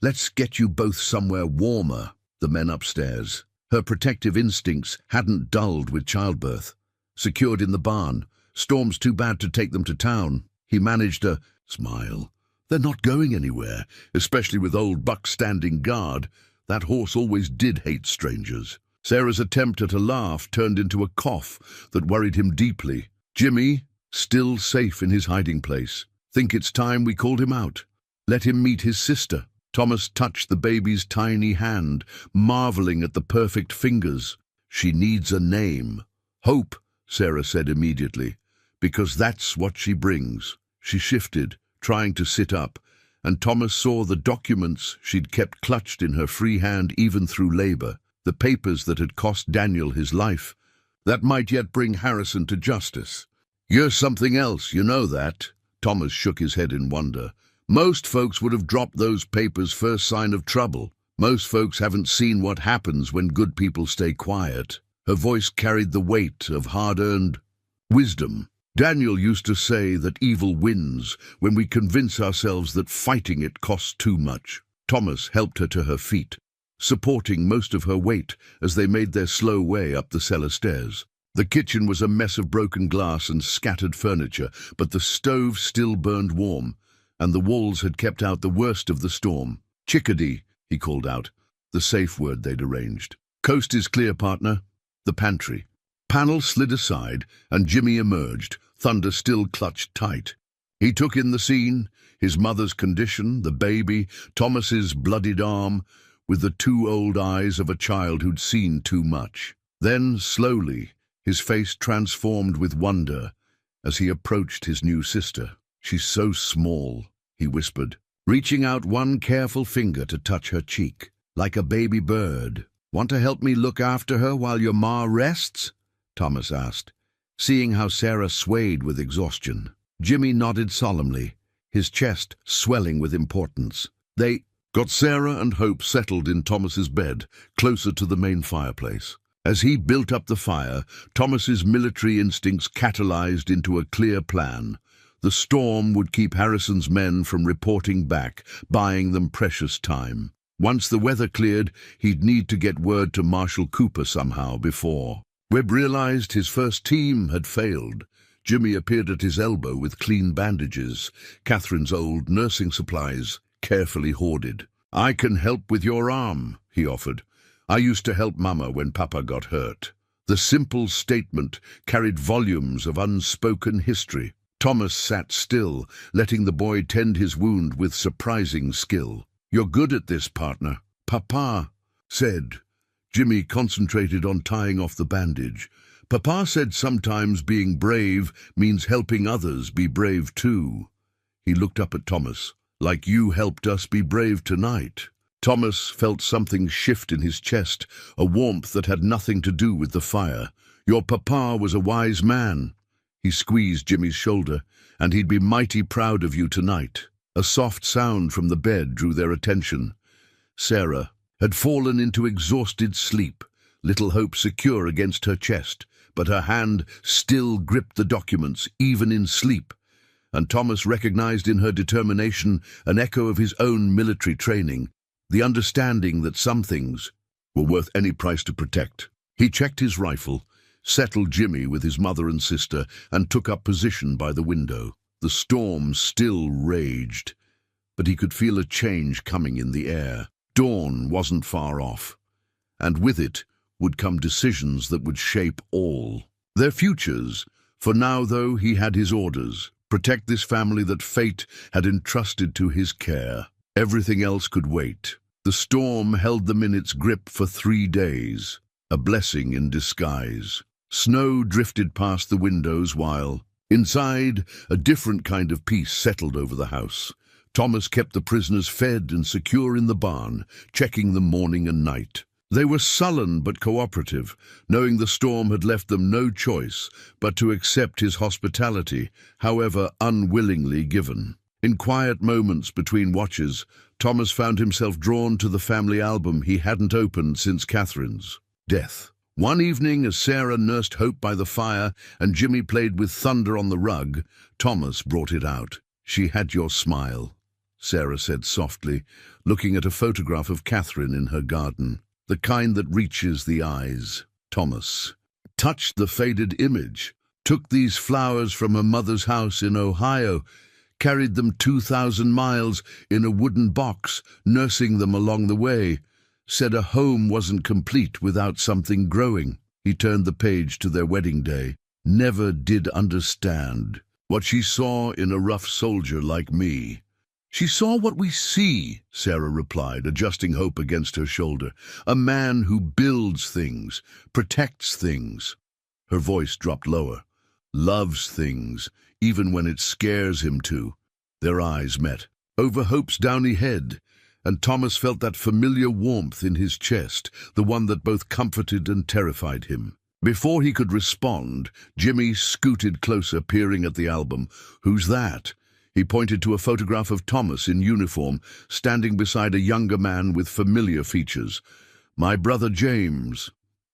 "Let's get you both somewhere warmer," the men upstairs. Her protective instincts hadn't dulled with childbirth. Secured in the barn, storm's too bad to take them to town. He managed a smile. "They're not going anywhere, especially with old Buck standing guard. That horse always did hate strangers." Sarah's attempt at a laugh turned into a cough that worried him deeply. "Jimmy, still safe in his hiding place. Think it's time we called him out. Let him meet his sister." Thomas touched the baby's tiny hand, marveling at the perfect fingers. "She needs a name." "Hope," Sarah said immediately, "because that's what she brings." She shifted, trying to sit up, and Thomas saw the documents she'd kept clutched in her free hand even through labor, the papers that had cost Daniel his life, that might yet bring Harrison to justice. "You're something else, you know that." Thomas shook his head in wonder. "Most folks would have dropped those papers first sign of trouble. Most folks haven't seen what happens when good people stay quiet." Her voice carried the weight of hard-earned wisdom. "Daniel used to say that evil wins when we convince ourselves that fighting it costs too much." Thomas helped her to her feet, supporting most of her weight as they made their slow way up the cellar stairs. The kitchen was a mess of broken glass and scattered furniture, but the stove still burned warm, and the walls had kept out the worst of the storm. "Chickadee," he called out, the safe word they'd arranged. "Coast is clear, partner." The pantry. Panel slid aside, and Jimmy emerged, thunder still clutched tight. He took in the scene, his mother's condition, the baby, Thomas's bloodied arm, with the two old eyes of a child who'd seen too much. Then, slowly, his face transformed with wonder as he approached his new sister. "She's so small," he whispered, reaching out one careful finger to touch her cheek. "Like a baby bird." "Want to help me look after her while your ma rests?" Thomas asked, seeing how Sarah swayed with exhaustion. Jimmy nodded solemnly, his chest swelling with importance. They got Sarah and Hope settled in Thomas's bed, closer to the main fireplace. As he built up the fire, Thomas's military instincts catalyzed into a clear plan. The storm would keep Harrison's men from reporting back, buying them precious time. Once the weather cleared, he'd need to get word to Marshal Cooper somehow before. Webb realized his first team had failed. Jimmy appeared at his elbow with clean bandages, Catherine's old nursing supplies, carefully hoarded. "I can help with your arm," he offered. "I used to help Mama when Papa got hurt." The simple statement carried volumes of unspoken history. Thomas sat still, letting the boy tend his wound with surprising skill. "You're good at this, partner." "Papa said." Jimmy concentrated on tying off the bandage. "Papa said sometimes being brave means helping others be brave too." He looked up at Thomas. "Like you helped us be brave tonight." Thomas felt something shift in his chest, a warmth that had nothing to do with the fire. "Your papa was a wise man." He squeezed Jimmy's shoulder. "And he'd be mighty proud of you tonight." A soft sound from the bed drew their attention. Sarah had fallen into exhausted sleep, little hope secure against her chest, but her hand still gripped the documents, even in sleep. And Thomas recognized in her determination an echo of his own military training, the understanding that some things were worth any price to protect. He checked his rifle, settled Jimmy with his mother and sister, and took up position by the window. The storm still raged, but he could feel a change coming in the air. Dawn wasn't far off, and with it would come decisions that would shape all their futures. For now, though, he had his orders: protect this family that fate had entrusted to his care. Everything else could wait. The storm held them in its grip for 3 days, a blessing in disguise. Snow drifted past the windows while, inside, a different kind of peace settled over the house. Thomas kept the prisoners fed and secure in the barn, checking them morning and night. They were sullen but cooperative, knowing the storm had left them no choice but to accept his hospitality, however unwillingly given. In quiet moments between watches, Thomas found himself drawn to the family album he hadn't opened since Catherine's death. One evening, as Sarah nursed Hope by the fire and Jimmy played with thunder on the rug, Thomas brought it out. "She had your smile," Sarah said softly, looking at a photograph of Catherine in her garden. "The kind that reaches the eyes." Thomas touched the faded image, took these flowers from her mother's house in Ohio, carried them 2,000 miles in a wooden box, nursing them along the way, said a home wasn't complete without something growing. He turned the page to their wedding day. "Never did understand what she saw in a rough soldier like me." "She saw what we see," Sarah replied, adjusting Hope against her shoulder. "A man who builds things, protects things." Her voice dropped lower. "Loves things, even when it scares him to." Their eyes met, over Hope's downy head, and Thomas felt that familiar warmth in his chest, the one that both comforted and terrified him. Before he could respond, Jimmy scooted closer, peering at the album. "Who's that?" He pointed to a photograph of Thomas in uniform, standing beside a younger man with familiar features. "My brother James.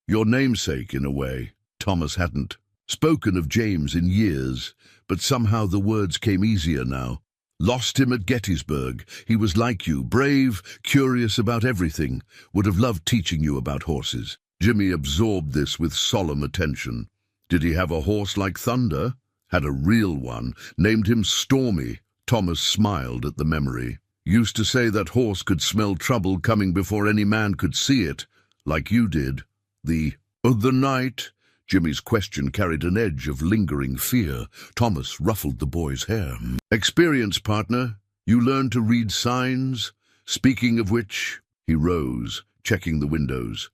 Your namesake, in a way." Thomas hadn't spoken of James in years, but somehow the words came easier now. "Lost him at Gettysburg. He was like you, brave, curious about everything, would have loved teaching you about horses." Jimmy absorbed this with solemn attention. "Did he have a horse like Thunder?" "Had a real one, named him Stormy." Thomas smiled at the memory. "Used to say that horse could smell trouble coming before any man could see it, like you did." The night?" Jimmy's question carried an edge of lingering fear. Thomas ruffled the boy's hair. "Experience, partner. You learn to read signs. Speaking of which..." He rose, checking the windows.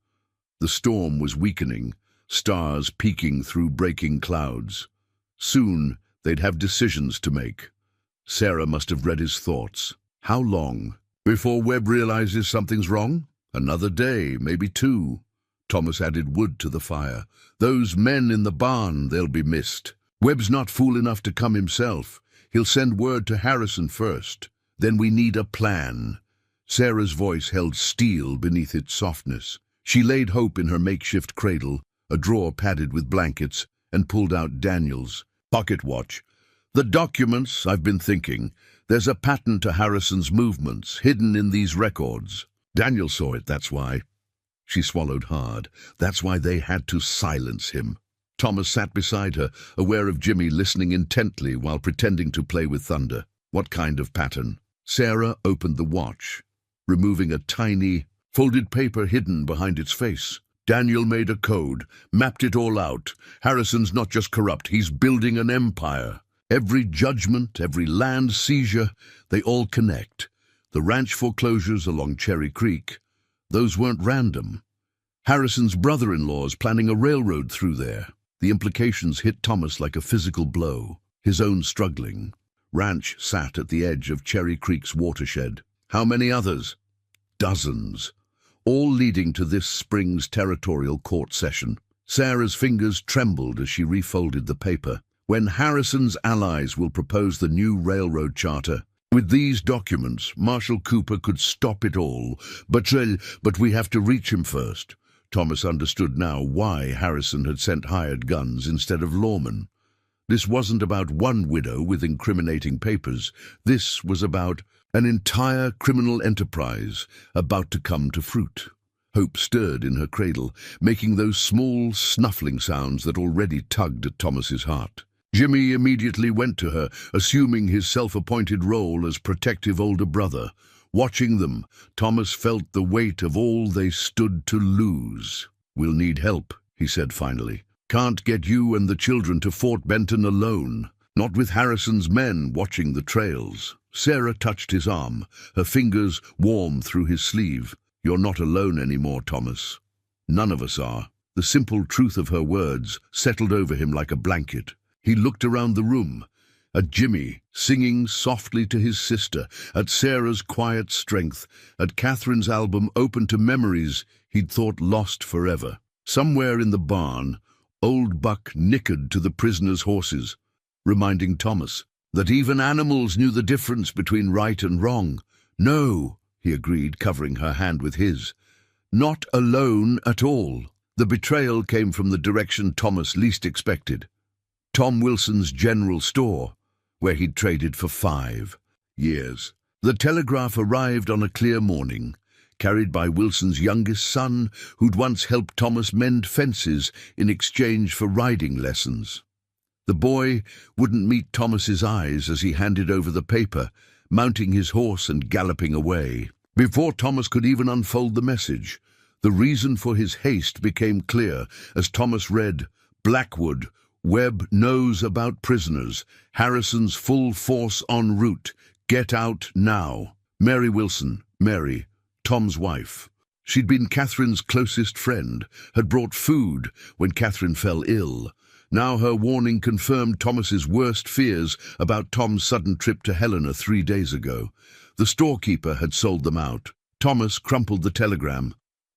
The storm was weakening, stars peeking through breaking clouds. Soon they'd have decisions to make. Sarah must have read his thoughts. How long before Webb realizes something's wrong? Another day, maybe 2. Thomas added wood to the fire. "Those men in the barn, they'll be missed. Webb's not fool enough to come himself. He'll send word to Harrison first. Then we need a plan." Sarah's voice held steel beneath its softness. She laid Hope in her makeshift cradle, a drawer padded with blankets, and pulled out Daniel's pocket watch. "The documents, I've been thinking. There's a pattern to Harrison's movements, hidden in these records." Daniel saw it, that's why. She swallowed hard. That's why they had to silence him. Thomas sat beside her, aware of Jimmy listening intently while pretending to play with thunder. What kind of pattern? Sarah opened the watch, removing a tiny, folded paper hidden behind its face. Daniel made a code, mapped it all out. Harrison's not just corrupt, he's building an empire. Every judgment, every land seizure, they all connect. The ranch foreclosures along Cherry Creek, those weren't random. Harrison's brother-in-law's planning a railroad through there. The implications hit Thomas like a physical blow, his own struggling. Ranch sat at the edge of Cherry Creek's watershed. How many others? Dozens, all leading to this spring's territorial court session. Sarah's fingers trembled as she refolded the paper. When Harrison's allies will propose the new railroad charter, with these documents, Marshal Cooper could stop it all. But we have to reach him first. Thomas understood now why Harrison had sent hired guns instead of lawmen. This wasn't about one widow with incriminating papers. This was about an entire criminal enterprise about to come to fruit. Hope stirred in her cradle, making those small, snuffling sounds that already tugged at Thomas's heart. Jimmy immediately went to her, assuming his self-appointed role as protective older brother. Watching them, Thomas felt the weight of all they stood to lose. "We'll need help," he said finally. "Can't get you and the children to Fort Benton alone, not with Harrison's men watching the trails." Sarah touched his arm, her fingers warm through his sleeve. "You're not alone anymore, Thomas. None of us are." The simple truth of her words settled over him like a blanket. He looked around the room, at Jimmy singing softly to his sister, at Sarah's quiet strength, at Catherine's album open to memories he'd thought lost forever. Somewhere in the barn, old Buck nickered to the prisoners' horses, reminding Thomas that even animals knew the difference between right and wrong. "No," he agreed, covering her hand with his. "Not alone at all." The betrayal came from the direction Thomas least expected. Tom Wilson's general store, where he'd traded for 5 years. The telegraph arrived on a clear morning, carried by Wilson's youngest son, who'd once helped Thomas mend fences in exchange for riding lessons. The boy wouldn't meet Thomas's eyes as he handed over the paper, mounting his horse and galloping away. Before Thomas could even unfold the message, the reason for his haste became clear as Thomas read, "Blackwood, Webb knows about prisoners. Harrison's full force en route. Get out now." Mary Wilson, Mary, Tom's wife. She'd been Catherine's closest friend, had brought food when Catherine fell ill. Now her warning confirmed Thomas's worst fears about Tom's sudden trip to Helena 3 days ago. The storekeeper had sold them out. Thomas crumpled the telegram,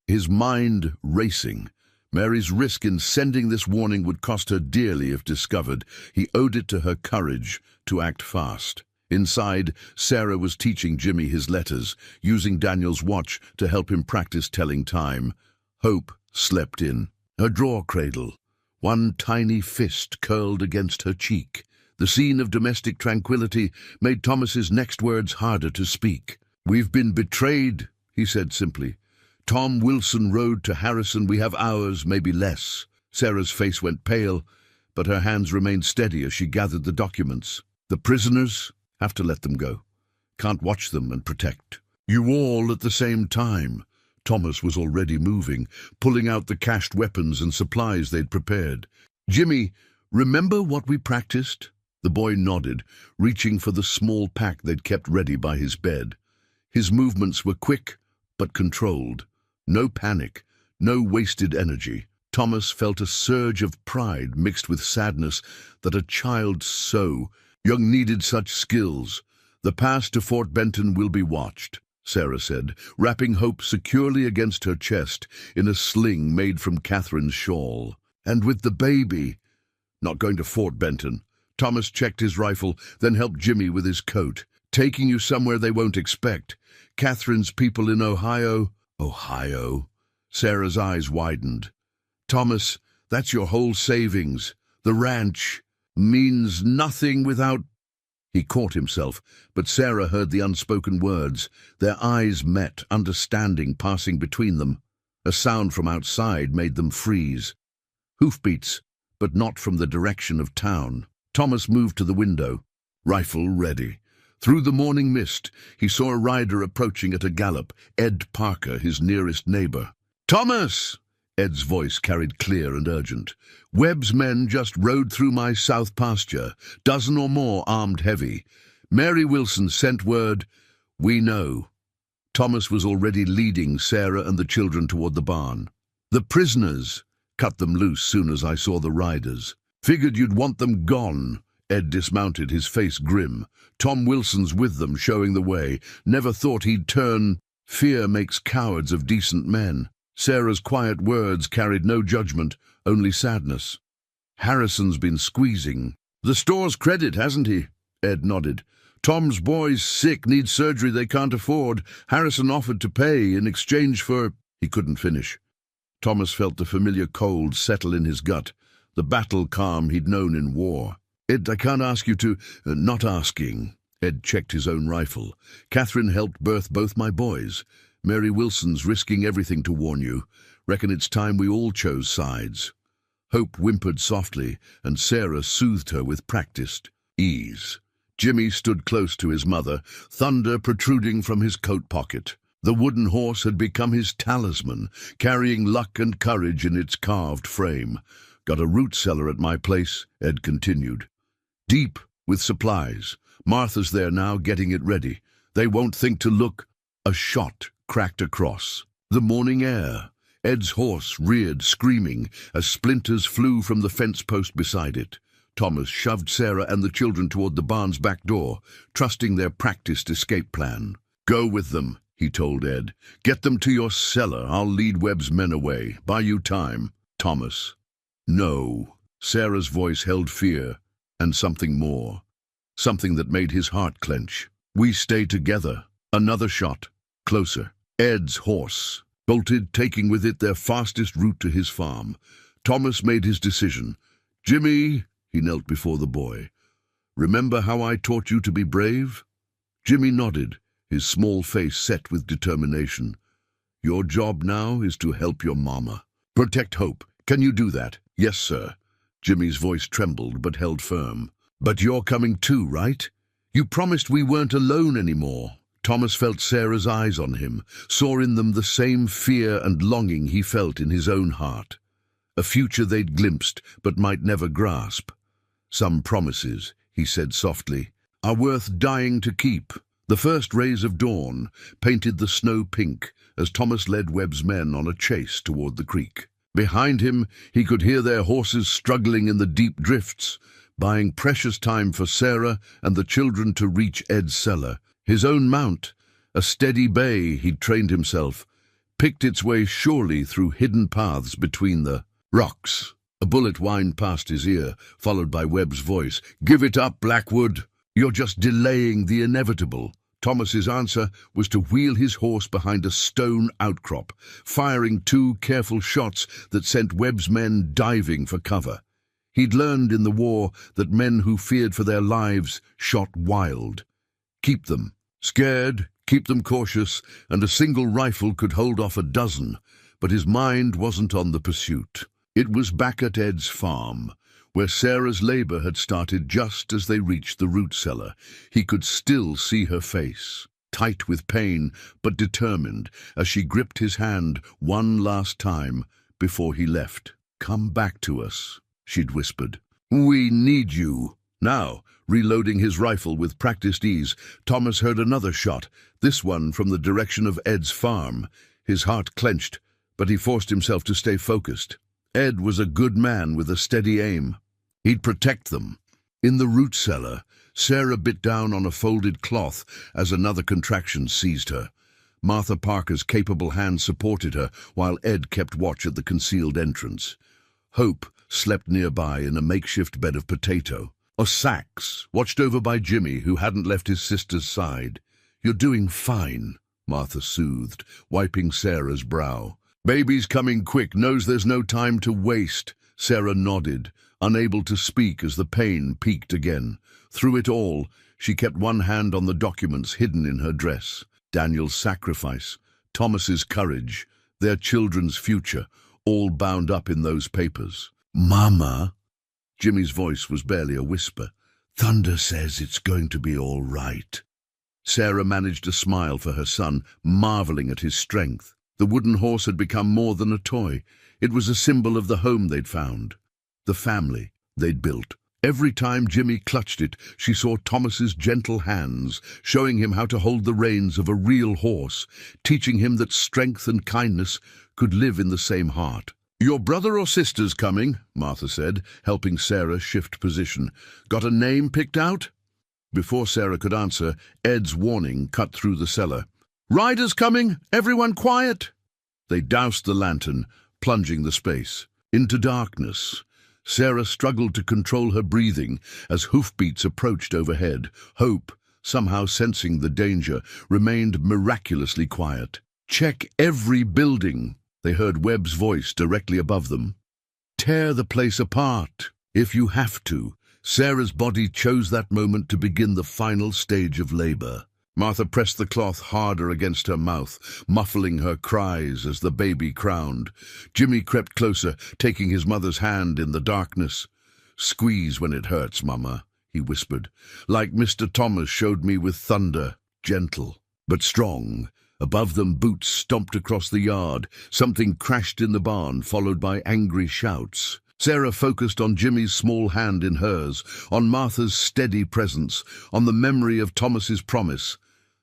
his mind racing. Mary's risk in sending this warning would cost her dearly if discovered. He owed it to her courage to act fast. Inside, Sarah was teaching Jimmy his letters, using Daniel's watch to help him practice telling time. Hope slept in her drawer cradle, one tiny fist curled against her cheek. The scene of domestic tranquility made Thomas's next words harder to speak. "We've been betrayed," he said simply. "Tom Wilson rode to Harrison. We have hours, maybe less." Sarah's face went pale, but her hands remained steady as she gathered the documents. "The prisoners? Have to let them go. Can't watch them and protect. You all at the same time." Thomas was already moving, pulling out the cached weapons and supplies they'd prepared. "Jimmy, remember what we practiced?" The boy nodded, reaching for the small pack they'd kept ready by his bed. His movements were quick but controlled. No panic, no wasted energy. Thomas felt a surge of pride mixed with sadness that a child so young needed such skills. "The pass to Fort Benton will be watched," Sarah said, wrapping Hope securely against her chest in a sling made from Catherine's shawl. "And with the baby." "Not going to Fort Benton." Thomas checked his rifle, then helped Jimmy with his coat. "Taking you somewhere they won't expect. Catherine's people in Ohio." "Ohio?" Sarah's eyes widened. "Thomas, that's your whole savings. The ranch means nothing without—" He caught himself, but Sarah heard the unspoken words. Their eyes met, understanding passing between them. A sound from outside made them freeze. Hoofbeats, but not from the direction of town. Thomas moved to the window, rifle ready. Through the morning mist, he saw a rider approaching at a gallop, Ed Parker, his nearest neighbor. "Thomas!" Ed's voice carried clear and urgent. "Webb's men just rode through my south pasture, dozen or more armed heavy. Mary Wilson sent word, we know." Thomas was already leading Sarah and the children toward the barn. "The prisoners. Cut them loose soon as I saw the riders. Figured you'd want them gone." Ed dismounted, his face grim. "Tom Wilson's with them, showing the way. Never thought he'd turn. Fear makes cowards of decent men." Sarah's quiet words carried no judgment, only sadness. "Harrison's been squeezing. The store's credit, hasn't he?" Ed nodded. "Tom's boy's sick, needs surgery they can't afford. Harrison offered to pay in exchange for—" He couldn't finish. Thomas felt the familiar cold settle in his gut, the battle calm he'd known in war. "Ed, I can't ask you to—" "Not asking." Ed checked his own rifle. "Catherine helped birth both my boys. Mary Wilson's risking everything to warn you. Reckon it's time we all chose sides." Hope whimpered softly, and Sarah soothed her with practiced ease. Jimmy stood close to his mother, thunder protruding from his coat pocket. The wooden horse had become his talisman, carrying luck and courage in its carved frame. "Got a root cellar at my place," Ed continued. "Deep with supplies. Martha's there now getting it ready. They won't think to look." A shot cracked across the morning air. Ed's horse reared, screaming, as splinters flew from the fence post beside it. Thomas shoved Sarah and the children toward the barn's back door, trusting their practiced escape plan. "Go with them," he told Ed. "Get them to your cellar. I'll lead Webb's men away. Buy you time." "Thomas." "No." Sarah's voice held fear, and something more. Something that made his heart clench. "We stay together." Another shot. Closer. Ed's horse bolted, taking with it their fastest route to his farm. Thomas made his decision. "Jimmy," he knelt before the boy, "remember how I taught you to be brave?" Jimmy nodded, his small face set with determination. "Your job now is to help your mama. Protect Hope. Can you do that?" "Yes, sir." Jimmy's voice trembled but held firm. "But you're coming too, right? You promised we weren't alone anymore." Thomas felt Sarah's eyes on him, saw in them the same fear and longing he felt in his own heart. A future they'd glimpsed but might never grasp. "Some promises," he said softly, "are worth dying to keep." The first rays of dawn painted the snow pink as Thomas led Webb's men on a chase toward the creek. Behind him, he could hear their horses struggling in the deep drifts, buying precious time for Sarah and the children to reach Ed's cellar. His own mount, a steady bay he'd trained himself, picked its way surely through hidden paths between the rocks. A bullet whined past his ear, followed by Webb's voice. "Give it up, Blackwood. You're just delaying the inevitable." Thomas's answer was to wheel his horse behind a stone outcrop, firing 2 careful shots that sent Webb's men diving for cover. He'd learned in the war that men who feared for their lives shot wild. Keep them scared, keep them cautious, and a single rifle could hold off a dozen, but his mind wasn't on the pursuit. It was back at Ed's farm, where Sarah's labor had started just as they reached the root cellar. He could still see her face, tight with pain but determined, as she gripped his hand one last time before he left. "Come back to us," she'd whispered. "We need you." Now, reloading his rifle with practiced ease, Thomas heard another shot, this one from the direction of Ed's farm. His heart clenched, but he forced himself to stay focused. Ed was a good man with a steady aim. He'd protect them. In the root cellar, Sarah bit down on a folded cloth as another contraction seized her. Martha Parker's capable hand supported her, while Ed kept watch at the concealed entrance. Hope slept nearby in a makeshift bed of potato. Sacks, watched over by Jimmy, who hadn't left his sister's side. "You're doing fine," Martha soothed, wiping Sarah's brow. "Baby's coming quick, knows there's no time to waste." Sarah nodded, unable to speak as the pain peaked again. Through it all, she kept one hand on the documents hidden in her dress. Daniel's sacrifice, Thomas's courage, their children's future, all bound up in those papers. "Mama," Jimmy's voice was barely a whisper, "Thunder says it's going to be all right." Sarah managed a smile for her son, marveling at his strength. The wooden horse had become more than a toy. It was a symbol of the home they'd found, the family they'd built. Every time Jimmy clutched it, she saw Thomas's gentle hands, showing him how to hold the reins of a real horse, teaching him that strength and kindness could live in the same heart. "Your brother or sister's coming," Martha said, helping Sarah shift position. "Got a name picked out?" Before Sarah could answer, Ed's warning cut through the cellar. "Rider's coming! Everyone quiet!" They doused the lantern, plunging the space into darkness. Sarah struggled to control her breathing as hoofbeats approached overhead. Hope, somehow sensing the danger, remained miraculously quiet. "Check every building," they heard Webb's voice directly above them. "Tear the place apart, if you have to." Sarah's body chose that moment to begin the final stage of labor. Martha pressed the cloth harder against her mouth, muffling her cries as the baby crowned. Jimmy crept closer, taking his mother's hand in the darkness. "Squeeze when it hurts, Mama," he whispered. "Like Mr. Thomas showed me with Thunder, gentle, but strong." Above them, boots stomped across the yard. Something crashed in the barn, followed by angry shouts. Sarah focused on Jimmy's small hand in hers, on Martha's steady presence, on the memory of Thomas's promise.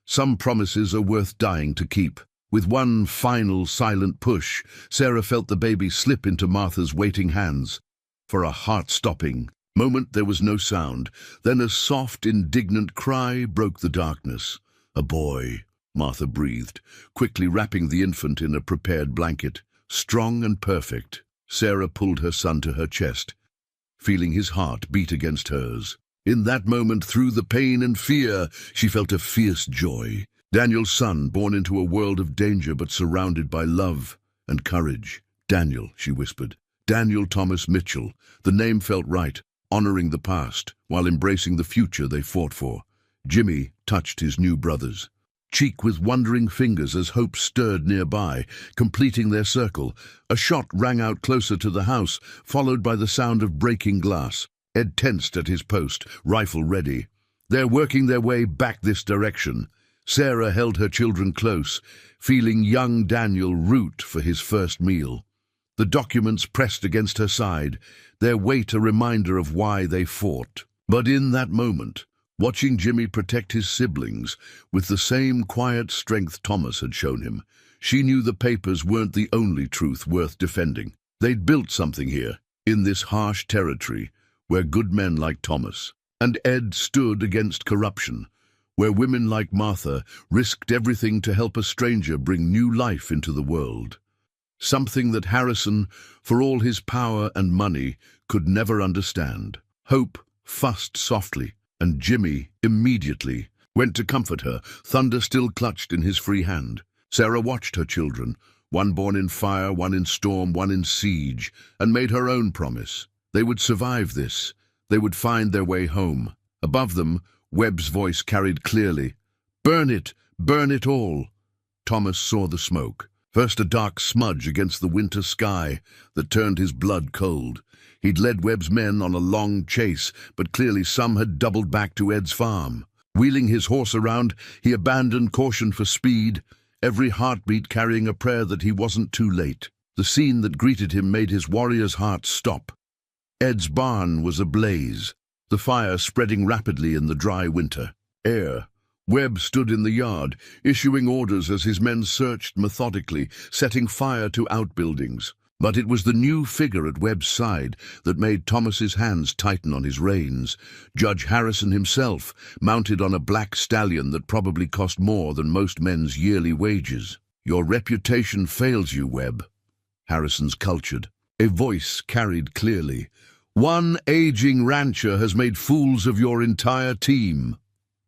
Some promises are worth dying to keep. With one final silent push, Sarah felt the baby slip into Martha's waiting hands. For a heart-stopping moment there was no sound. Then a soft, indignant cry broke the darkness. "A boy," Martha breathed, quickly wrapping the infant in a prepared blanket. Strong and perfect, Sarah pulled her son to her chest, feeling his heart beat against hers. In that moment, through the pain and fear, she felt a fierce joy. Daniel's son, born into a world of danger but surrounded by love and courage. "Daniel," she whispered. "Daniel Thomas Mitchell." The name felt right, honoring the past while embracing the future they fought for. Jimmy touched his new brothers cheek with wondering fingers as hope stirred nearby, completing their circle. A shot rang out closer to the house, followed by the sound of breaking glass. Ed tensed at his post, rifle ready. They're working their way back this direction. Sarah held her children close, feeling young Daniel root for his first meal. The documents pressed against her side, their weight a reminder of why they fought. But in that moment, watching Jimmy protect his siblings with the same quiet strength Thomas had shown him, she knew the papers weren't the only truth worth defending. They'd built something here, in this harsh territory, where good men like Thomas and Ed stood against corruption, where women like Martha risked everything to help a stranger bring new life into the world. Something that Harrison, for all his power and money, could never understand. Hope fussed softly, and Jimmy immediately went to comfort her, Thunder still clutched in his free hand. Sarah watched her children, one born in fire, one in storm, one in siege, and made her own promise. They would survive this. They would find their way home. Above them, Webb's voice carried clearly, burn it all." Thomas saw the smoke. First a dark smudge against the winter sky that turned his blood cold. He'd led Webb's men on a long chase, but clearly some had doubled back to Ed's farm. Wheeling his horse around, he abandoned caution for speed, every heartbeat carrying a prayer that he wasn't too late. The scene that greeted him made his warrior's heart stop. Ed's barn was ablaze, the fire spreading rapidly in the dry winter air. Webb stood in the yard, issuing orders as his men searched methodically, setting fire to outbuildings. But it was the new figure at Webb's side that made Thomas's hands tighten on his reins. Judge Harrison himself, mounted on a black stallion that probably cost more than most men's yearly wages. "Your reputation fails you, Webb," Harrison's cultured. A voice carried clearly. "One aging rancher has made fools of your entire team."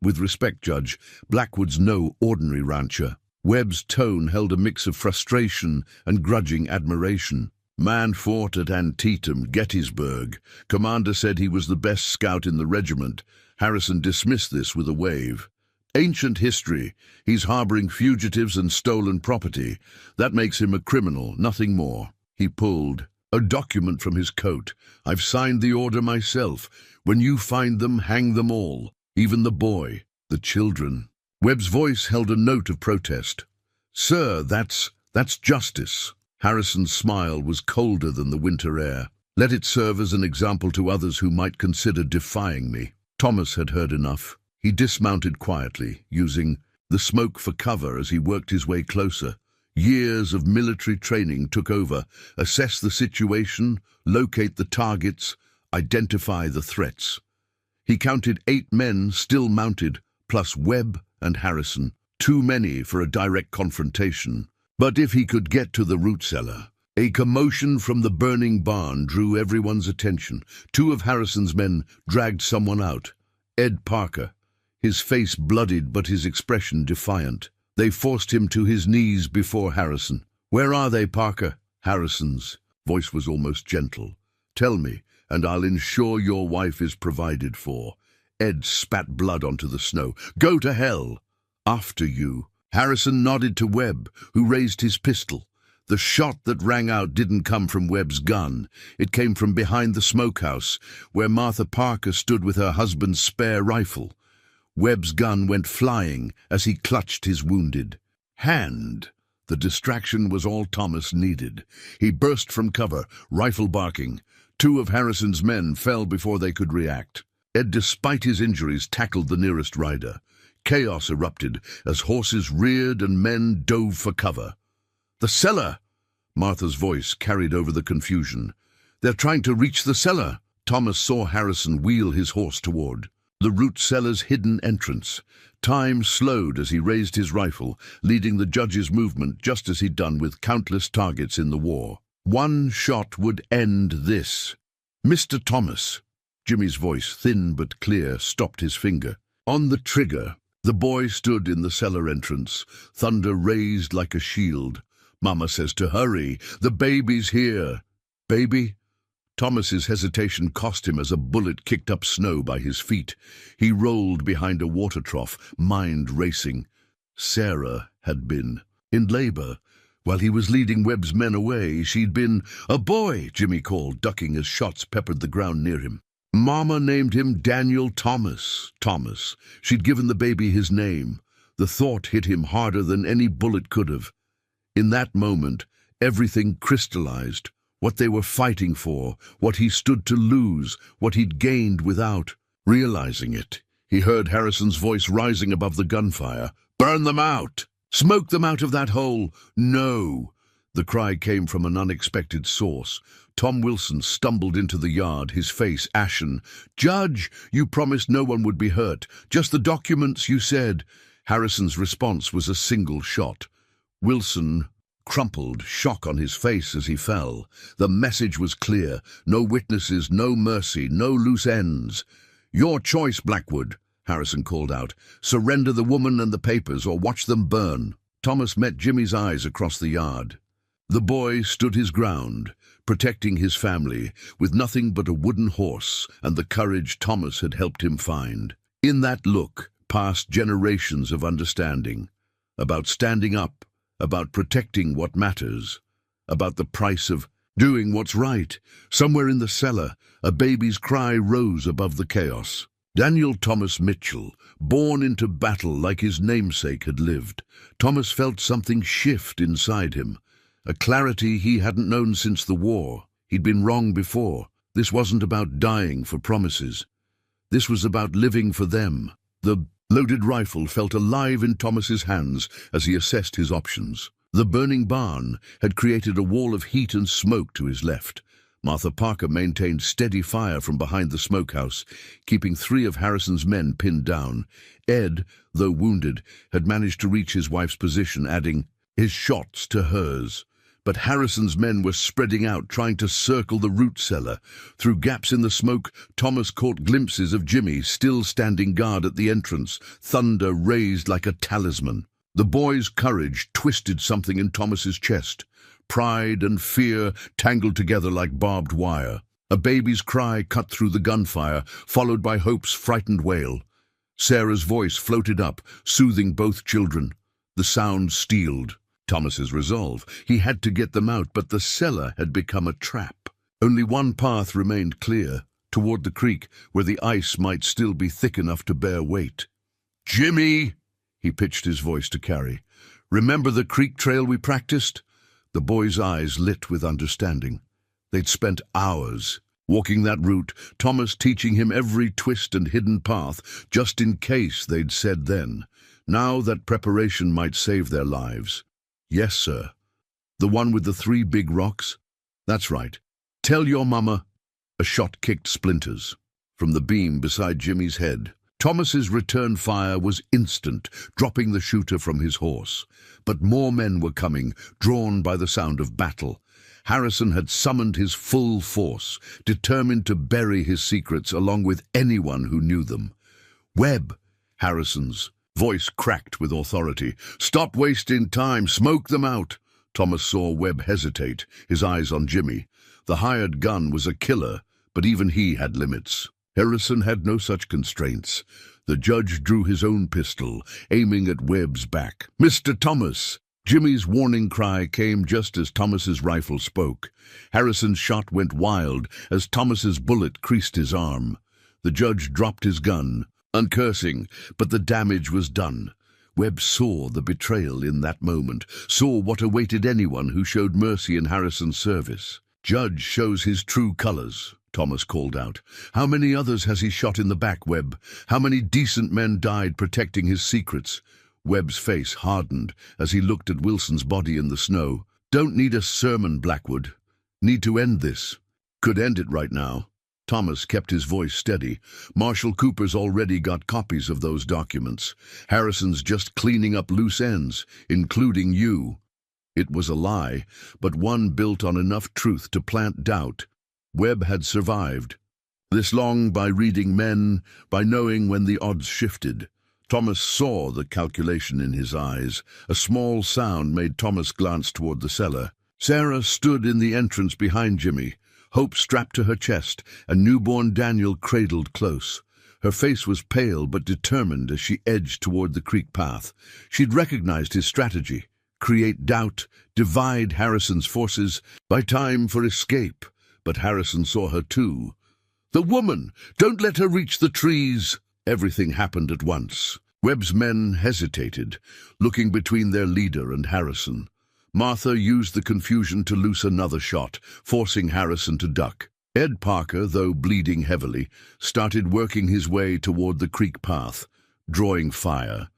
With respect, Judge, Blackwood's no ordinary rancher. Webb's tone held a mix of frustration and grudging admiration. "Man fought at Antietam, Gettysburg. Commander said he was the best scout in the regiment." Harrison dismissed this with a wave. Ancient history. He's harboring fugitives and stolen property. That makes him a criminal, nothing more. He pulled a document from his coat. I've signed the order myself. When you find them, hang them all. Even the boy, the children. Webb's voice held a note of protest. Sir, that's justice. Harrison's smile was colder than the winter air. Let it serve as an example to others who might consider defying me. Thomas had heard enough. He dismounted quietly, using the smoke for cover as he worked his way closer. Years of military training took over. Assess the situation, locate the targets, identify the threats. He counted 8 men still mounted, plus Webb and Harrison. Too many for a direct confrontation. But if he could get to the root cellar. A commotion from the burning barn drew everyone's attention. 2 of Harrison's men dragged someone out. Ed Parker, his face bloodied but his expression defiant. They forced him to his knees before Harrison. Where are they, Parker? Harrison's voice was almost gentle. Tell me, and I'll ensure your wife is provided for. Ed spat blood onto the snow. Go to hell. After you. Harrison nodded to Webb, who raised his pistol. The shot that rang out didn't come from Webb's gun. It came from behind the smokehouse, where Martha Parker stood with her husband's spare rifle. Webb's gun went flying as he clutched his wounded hand. The distraction was all Thomas needed. He burst from cover, rifle barking. 2 of Harrison's men fell before they could react. Ed, despite his injuries, tackled the nearest rider. Chaos erupted as horses reared and men dove for cover. The cellar! Martha's voice carried over the confusion. They're trying to reach the cellar. Thomas saw Harrison wheel his horse toward the root cellar's hidden entrance. Time slowed as he raised his rifle, leading the judge's movement just as he'd done with countless targets in the war. One shot would end this. Mr. Thomas. Jimmy's voice, thin but clear, stopped his finger. On the trigger, the boy stood in the cellar entrance, thunder raised like a shield. Mama says to hurry. The baby's here. Baby? Thomas's hesitation cost him as a bullet kicked up snow by his feet. He rolled behind a water trough, mind racing. Sarah had been in labor. While he was leading Webb's men away, she'd been a boy, Jimmy called, ducking as shots peppered the ground near him. Mama named him Daniel Thomas. Thomas. She'd given the baby his name. The thought hit him harder than any bullet could have. In that moment, everything crystallized. What they were fighting for, what he stood to lose, what he'd gained without realizing it. He heard Harrison's voice rising above the gunfire. Burn them out! Smoke them out of that hole! No! The cry came from an unexpected source. Tom Wilson stumbled into the yard, his face ashen. Judge, you promised no one would be hurt. Just the documents, you said. Harrison's response was a single shot. Wilson crumpled, shock on his face as he fell. The message was clear. No witnesses, no mercy, no loose ends. Your choice, Blackwood, Harrison called out. Surrender the woman and the papers or watch them burn. Thomas met Jimmy's eyes across the yard. The boy stood his ground, protecting his family, with nothing but a wooden horse and the courage Thomas had helped him find. In that look passed generations of understanding, about standing up, about protecting what matters, about the price of doing what's right. Somewhere in the cellar, a baby's cry rose above the chaos. Daniel Thomas Mitchell, born into battle like his namesake had lived. Thomas felt something shift inside him, a clarity he hadn't known since the war. He'd been wrong before. This wasn't about dying for promises. This was about living for them. The loaded rifle felt alive in Thomas's hands as he assessed his options. The burning barn had created a wall of heat and smoke to his left. Martha Parker maintained steady fire from behind the smokehouse, keeping 3 of Harrison's men pinned down. Ed, though wounded, had managed to reach his wife's position, adding his shots to hers. But Harrison's men were spreading out, trying to circle the root cellar. Through gaps in the smoke, Thomas caught glimpses of Jimmy, still standing guard at the entrance, thunder raised like a talisman. The boy's courage twisted something in Thomas's chest. Pride and fear tangled together like barbed wire. A baby's cry cut through the gunfire, followed by Hope's frightened wail. Sarah's voice floated up, soothing both children. The sound steeled Thomas's resolve. He had to get them out, but the cellar had become a trap. Only one path remained clear, toward the creek, where the ice might still be thick enough to bear weight. "Jimmy!" he pitched his voice to Carrie. "Remember the creek trail we practiced?" The boy's eyes lit with understanding. They'd spent hours walking that route, Thomas teaching him every twist and hidden path, just in case, they'd said then. Now that preparation might save their lives. "Yes, sir." "The one with the 3 big rocks?" "That's right. Tell your mama." A shot kicked splinters from the beam beside Jimmy's head. Thomas's return fire was instant, dropping the shooter from his horse. But more men were coming, drawn by the sound of battle. Harrison had summoned his full force, determined to bury his secrets along with anyone who knew them. "Webb!" Harrison's voice cracked with authority. "Stop wasting time. Smoke them out." Thomas saw Webb hesitate, his eyes on Jimmy. The hired gun was a killer, but even he had limits. Harrison had no such constraints. The judge drew his own pistol, aiming at Webb's back. "Mr. Thomas!" Jimmy's warning cry came just as Thomas's rifle spoke. Harrison's shot went wild as Thomas's bullet creased his arm. The judge dropped his gun, uncursing, but the damage was done. Webb saw the betrayal in that moment, saw what awaited anyone who showed mercy in Harrison's service. "Judge shows his true colors," Thomas called out. "How many others has he shot in the back, Webb? How many decent men died protecting his secrets?" Webb's face hardened as he looked at Wilson's body in the snow. "Don't need a sermon, Blackwood. Need to end this. Could end it right now." Thomas kept his voice steady. "Marshal Cooper's already got copies of those documents. Harrison's just cleaning up loose ends, including you." It was a lie, but one built on enough truth to plant doubt. Webb had survived this long by reading men, by knowing when the odds shifted. Thomas saw the calculation in his eyes. A small sound made Thomas glance toward the cellar. Sarah stood in the entrance behind Jimmy, Hope strapped to her chest, and newborn Daniel cradled close. Her face was pale but determined as she edged toward the creek path. She'd recognized his strategy: create doubt, divide Harrison's forces, buy time for escape. But Harrison saw her too. "The woman! Don't let her reach the trees!" Everything happened at once. Webb's men hesitated, looking between their leader and Harrison. Martha used the confusion to loose another shot, forcing Harrison to duck. Ed Parker, though bleeding heavily, started working his way toward the creek path, drawing fire.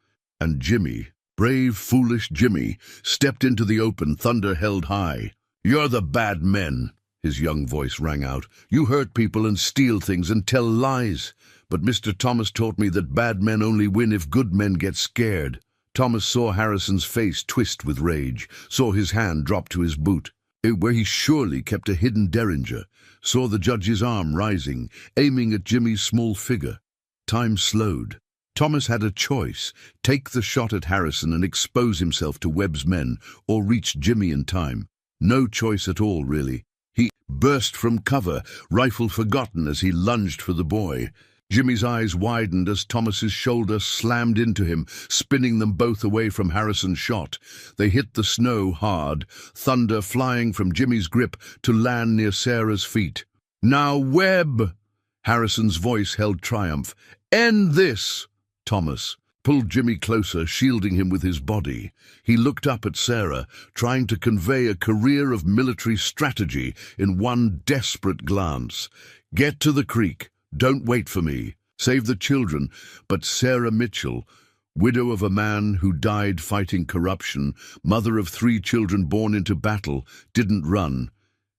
And Jimmy, brave, foolish Jimmy, stepped into the open, thunder held high. "You're the bad men," his young voice rang out. "You hurt people and steal things and tell lies. But Mr. Thomas taught me that bad men only win if good men get scared." Thomas saw Harrison's face twist with rage, saw his hand drop to his boot, where he surely kept a hidden derringer, saw the judge's arm rising, aiming at Jimmy's small figure. Time slowed. Thomas had a choice: take the shot at Harrison and expose himself to Webb's men, or reach Jimmy in time. No choice at all, really. He burst from cover, rifle forgotten as he lunged for the boy. Jimmy's eyes widened as Thomas's shoulder slammed into him, spinning them both away from Harrison's shot. They hit the snow hard, thunder flying from Jimmy's grip to land near Sarah's feet. "Now, Webb!" Harrison's voice held triumph. "End this!" Thomas pulled Jimmy closer, shielding him with his body. He looked up at Sarah, trying to convey a career of military strategy in one desperate glance. "Get to the creek. Don't wait for me. Save the children." But Sarah Mitchell, widow of a man who died fighting corruption, mother of 3 children born into battle, didn't run.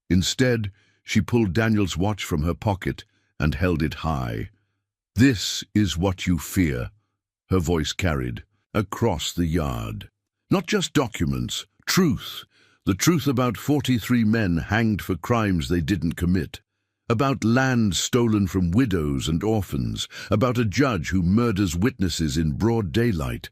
Instead, she pulled Daniel's watch from her pocket and held it high. "This is what you fear," her voice carried, across the yard. "Not just documents, truth. The truth about 43 men hanged for crimes they didn't commit. About land stolen from widows and orphans, about a judge who murders witnesses in broad daylight."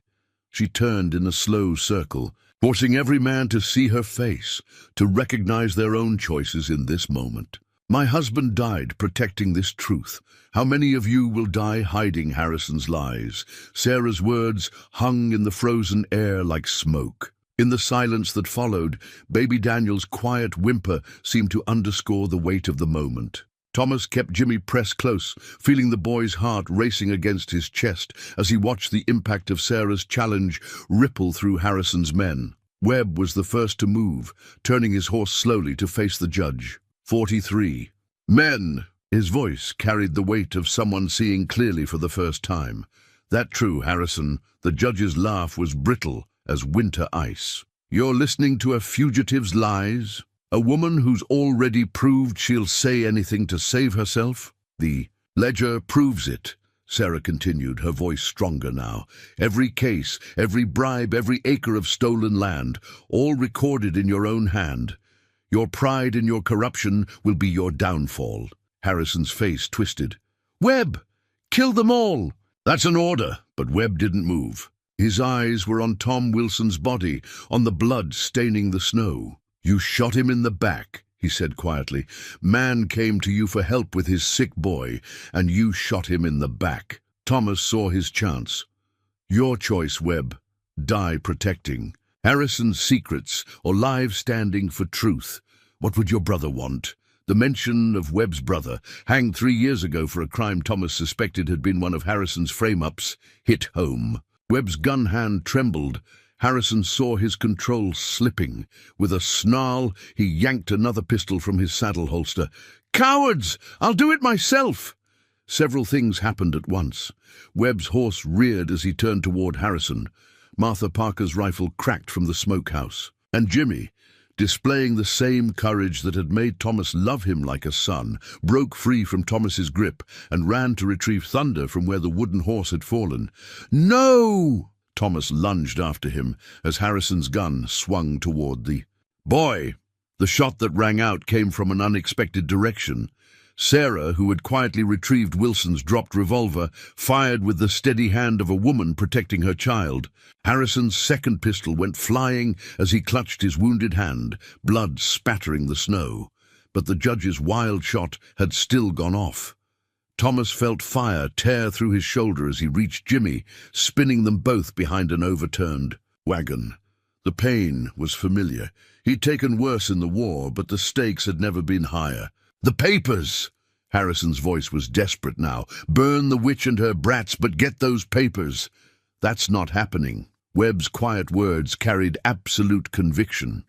She turned in a slow circle, forcing every man to see her face, to recognize their own choices in this moment. My husband died protecting this truth. How many of you will die hiding Harrison's lies? Sarah's words hung in the frozen air like smoke. In the silence that followed, baby Daniel's quiet whimper seemed to underscore the weight of the moment. Thomas kept Jimmy pressed close, feeling the boy's heart racing against his chest as he watched the impact of Sarah's challenge ripple through Harrison's men. Webb was the first to move, turning his horse slowly to face the judge. 43. Men! His voice carried the weight of someone seeing clearly for the first time. That true, Harrison. The judge's laugh was brittle as winter ice. You're listening to a fugitive's lies? A woman who's already proved she'll say anything to save herself? The ledger proves it, Sarah continued, her voice stronger now. Every case, every bribe, every acre of stolen land, all recorded in your own hand. Your pride in your corruption will be your downfall. Harrison's face twisted. Webb! Kill them all! That's an order, but Webb didn't move. His eyes were on Tom Wilson's body, on the blood staining the snow. You shot him in the back, he said quietly. Man came to you for help with his sick boy, and you shot him in the back. Thomas saw his chance. Your choice, Webb. Die protecting Harrison's secrets or live standing for truth. What would your brother want? The mention of Webb's brother, hanged 3 years ago for a crime Thomas suspected had been one of Harrison's frame-ups, hit home. Webb's gun hand trembled. Harrison saw his control slipping. With a snarl, he yanked another pistol from his saddle holster. Cowards! I'll do it myself! Several things happened at once. Webb's horse reared as he turned toward Harrison. Martha Parker's rifle cracked from the smokehouse. And Jimmy, displaying the same courage that had made Thomas love him like a son, broke free from Thomas's grip and ran to retrieve Thunder from where the wooden horse had fallen. No! Thomas lunged after him as Harrison's gun swung toward the boy. The shot that rang out came from an unexpected direction. Sarah, who had quietly retrieved Wilson's dropped revolver, fired with the steady hand of a woman protecting her child. Harrison's second pistol went flying as he clutched his wounded hand, blood spattering the snow. But the judge's wild shot had still gone off. Thomas felt fire tear through his shoulder as he reached Jimmy, spinning them both behind an overturned wagon. The pain was familiar. He'd taken worse in the war, but the stakes had never been higher. The papers! Harrison's voice was desperate now. Burn the witch and her brats, but get those papers. That's not happening. Webb's quiet words carried absolute conviction.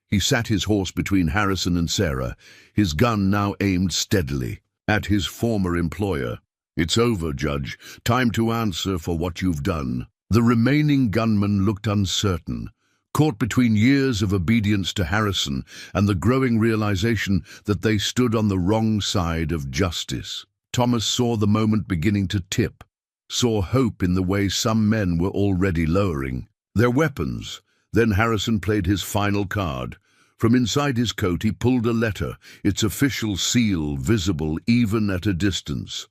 He sat his horse between Harrison and Sarah, his gun now aimed steadily at his former employer. It's over, Judge. Time to answer for what you've done. The remaining gunman looked uncertain, caught between years of obedience to Harrison and the growing realization that they stood on the wrong side of justice. Thomas saw the moment beginning to tip, saw hope in the way some men were already lowering their weapons. Then Harrison played his final card. From inside his coat he pulled a letter, its official seal visible even at a distance.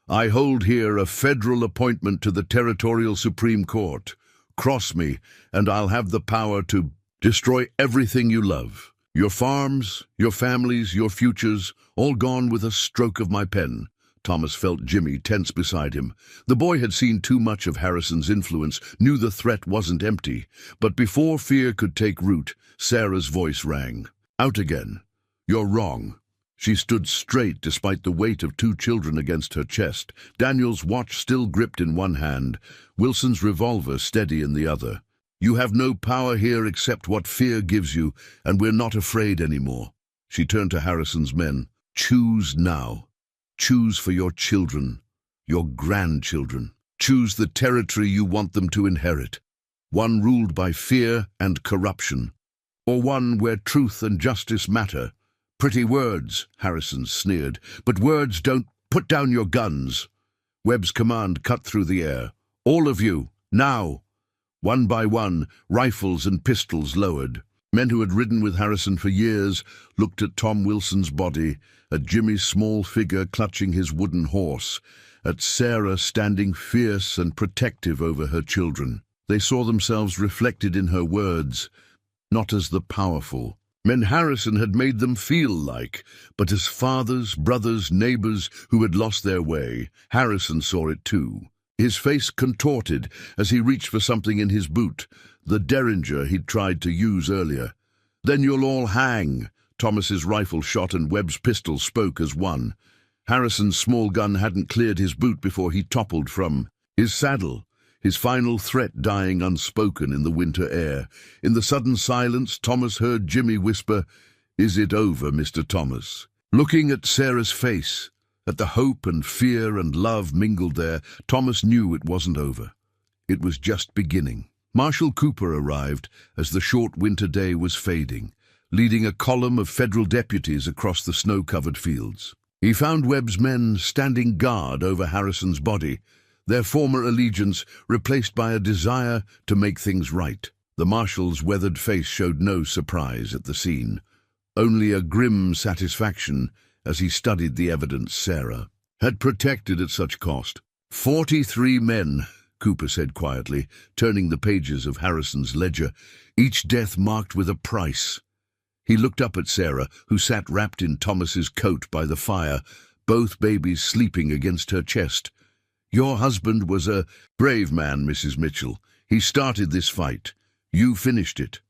I hold here a federal appointment to the Territorial Supreme Court. Cross me, and I'll have the power to destroy everything you love. Your farms, your families, your futures, all gone with a stroke of my pen. Thomas felt Jimmy tense beside him. The boy had seen too much of Harrison's influence, knew the threat wasn't empty. But before fear could take root, Sarah's voice rang. Out again. You're wrong. She stood straight despite the weight of 2 children against her chest, Daniel's watch still gripped in one hand, Wilson's revolver steady in the other. You have no power here except what fear gives you, and we're not afraid anymore. She turned to Harrison's men. Choose now. Choose for your children, your grandchildren. Choose the territory you want them to inherit. One ruled by fear and corruption, or one where truth and justice matter. Pretty words, Harrison sneered, but words don't. Put down your guns. Webb's command cut through the air. All of you, now. One by one, rifles and pistols lowered. Men who had ridden with Harrison for years looked at Tom Wilson's body, at Jimmy's small figure clutching his wooden horse, at Sarah standing fierce and protective over her children. They saw themselves reflected in her words, not as the powerful, Men Harrison had made them feel like, but as fathers, brothers, neighbors who had lost their way, Harrison saw it too. His face contorted as he reached for something in his boot, the derringer he'd tried to use earlier. "Then you'll all hang." Thomas's rifle shot and Webb's pistol spoke as one. Harrison's small gun hadn't cleared his boot before he toppled from his saddle, his final threat dying unspoken in the winter air. In the sudden silence, Thomas heard Jimmy whisper, "Is it over, Mr. Thomas?" Looking at Sarah's face, at the hope and fear and love mingled there, Thomas knew it wasn't over. It was just beginning. Marshal Cooper arrived as the short winter day was fading, leading a column of federal deputies across the snow-covered fields. He found Webb's men standing guard over Harrison's body, their former allegiance replaced by a desire to make things right. The marshal's weathered face showed no surprise at the scene, only a grim satisfaction as he studied the evidence Sarah had protected at such cost. 43 men, Cooper said quietly, turning the pages of Harrison's ledger, each death marked with a price. He looked up at Sarah, who sat wrapped in Thomas's coat by the fire, both babies sleeping against her chest. "Your husband was a brave man, Mrs. Mitchell. He started this fight. You finished it."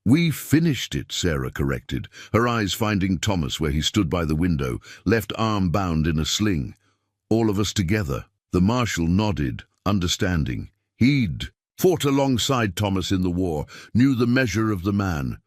"We finished it," Sarah corrected, her eyes finding Thomas where he stood by the window, left arm bound in a sling. "All of us together." The marshal nodded, understanding. He'd fought alongside Thomas in the war, knew the measure of the man.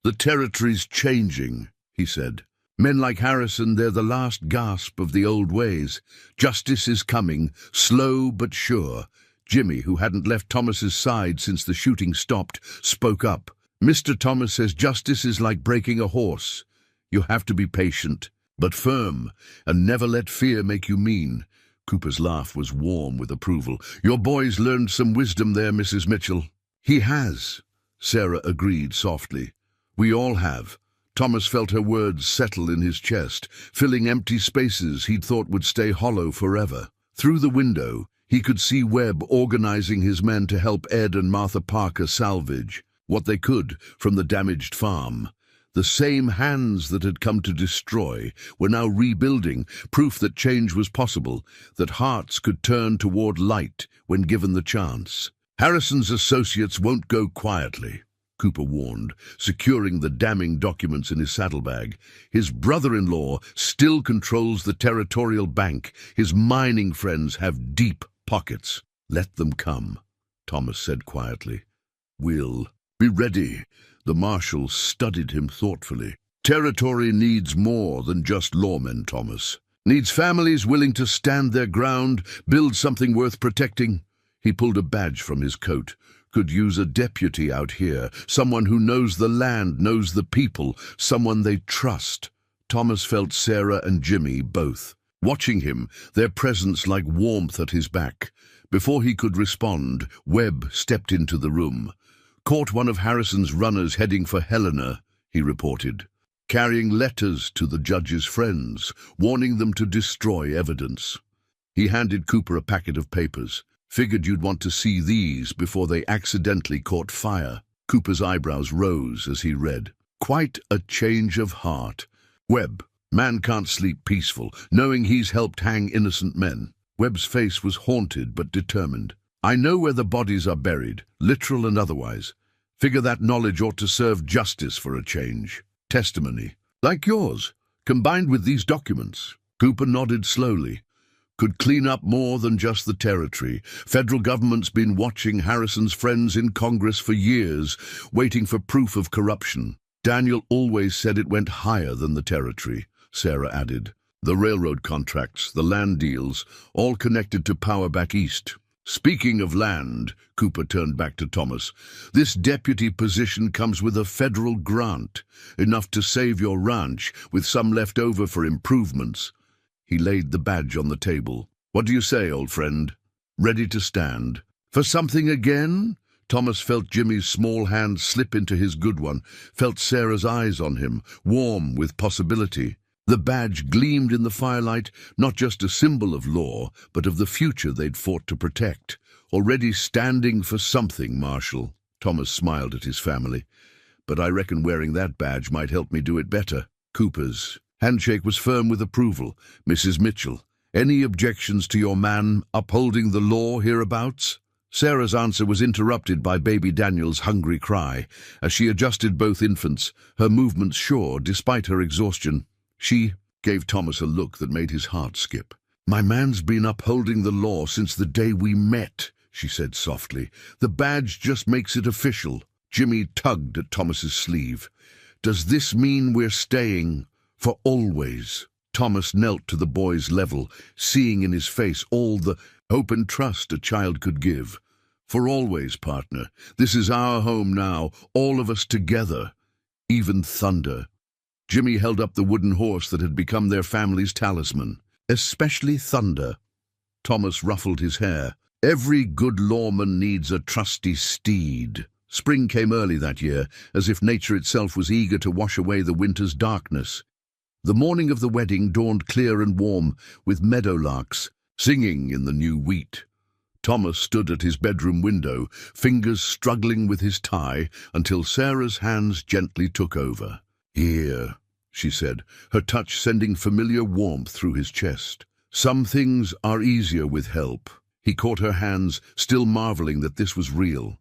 "The territory's changing," he said. "Men like Harrison, they're the last gasp of the old ways. Justice is coming, slow but sure." Jimmy, who hadn't left Thomas's side since the shooting stopped, spoke up. "Mr. Thomas says justice is like breaking a horse. You have to be patient, but firm, and never let fear make you mean." Cooper's laugh was warm with approval. "Your boy's learned some wisdom there, Mrs. Mitchell." "He has," Sarah agreed softly. "We all have." Thomas felt her words settle in his chest, filling empty spaces he'd thought would stay hollow forever. Through the window, he could see Webb organizing his men to help Ed and Martha Parker salvage what they could from the damaged farm. The same hands that had come to destroy were now rebuilding, proof that change was possible, that hearts could turn toward light when given the chance. "Harrison's associates won't go quietly," Cooper warned, securing the damning documents in his saddlebag. "His brother-in-law still controls the territorial bank. His mining friends have deep pockets." "Let them come," Thomas said quietly. "We'll be ready." The marshal studied him thoughtfully. "Territory needs more than just lawmen, Thomas. Needs families willing to stand their ground, build something worth protecting." He pulled a badge from his coat. "Could use a deputy out here, someone who knows the land, knows the people, someone they trust." Thomas felt Sarah and Jimmy both, watching him, their presence like warmth at his back. Before he could respond, Webb stepped into the room. "Caught one of Harrison's runners heading for Helena," he reported, "carrying letters to the judge's friends, warning them to destroy evidence." He handed Cooper a packet of papers. "Figured you'd want to see these before they accidentally caught fire." Cooper's eyebrows rose as he read. Quite a change of heart. "Webb, man can't sleep peaceful, knowing he's helped hang innocent men." Webb's face was haunted but determined. "I know where the bodies are buried, literal and otherwise. Figure that knowledge ought to serve justice for a change. Testimony, like yours, combined with these documents." Cooper nodded slowly. "Could clean up more than just the territory. Federal government's been watching Harrison's friends in Congress for years, waiting for proof of corruption. Daniel always said it went higher than the territory," Sarah added. "The railroad contracts, the land deals, all connected to power back east." "Speaking of land," Cooper turned back to Thomas, "this deputy position comes with a federal grant, enough to save your ranch, with some left over for improvements." He laid the badge on the table. "What do you say, old friend? Ready to stand?" "For something again?" Thomas felt Jimmy's small hand slip into his good one, felt Sarah's eyes on him, warm with possibility. The badge gleamed in the firelight, not just a symbol of law, but of the future they'd fought to protect. "Already standing for something, Marshal." Thomas smiled at his family. but I reckon wearing that badge might help me do it better. Cooper's handshake was firm with approval. Mrs. Mitchell, any objections to your man upholding the law hereabouts? Sarah's answer was interrupted by baby Daniel's hungry cry. As she adjusted both infants, her movements sure despite her exhaustion, she gave Thomas a look that made his heart skip. My man's been upholding the law since the day we met, she said softly. The badge just makes it official. Jimmy tugged at Thomas's sleeve. Does this mean we're staying for always? Thomas knelt to the boy's level, seeing in his face all the hope and trust a child could give. For always, partner. This is our home now, all of us together. Even thunder. Jimmy held up the wooden horse that had become their family's talisman. Especially thunder. Thomas ruffled his hair. Every good lawman needs a trusty steed. Spring came early that year, as if nature itself was eager to wash away the winter's darkness. The morning of the wedding dawned clear and warm, with meadowlarks singing in the new wheat. Thomas stood at his bedroom window, fingers struggling with his tie, until Sarah's hands gently took over. Here, she said, her touch sending familiar warmth through his chest. Some things are easier with help. He caught her hands, still marveling that this was real.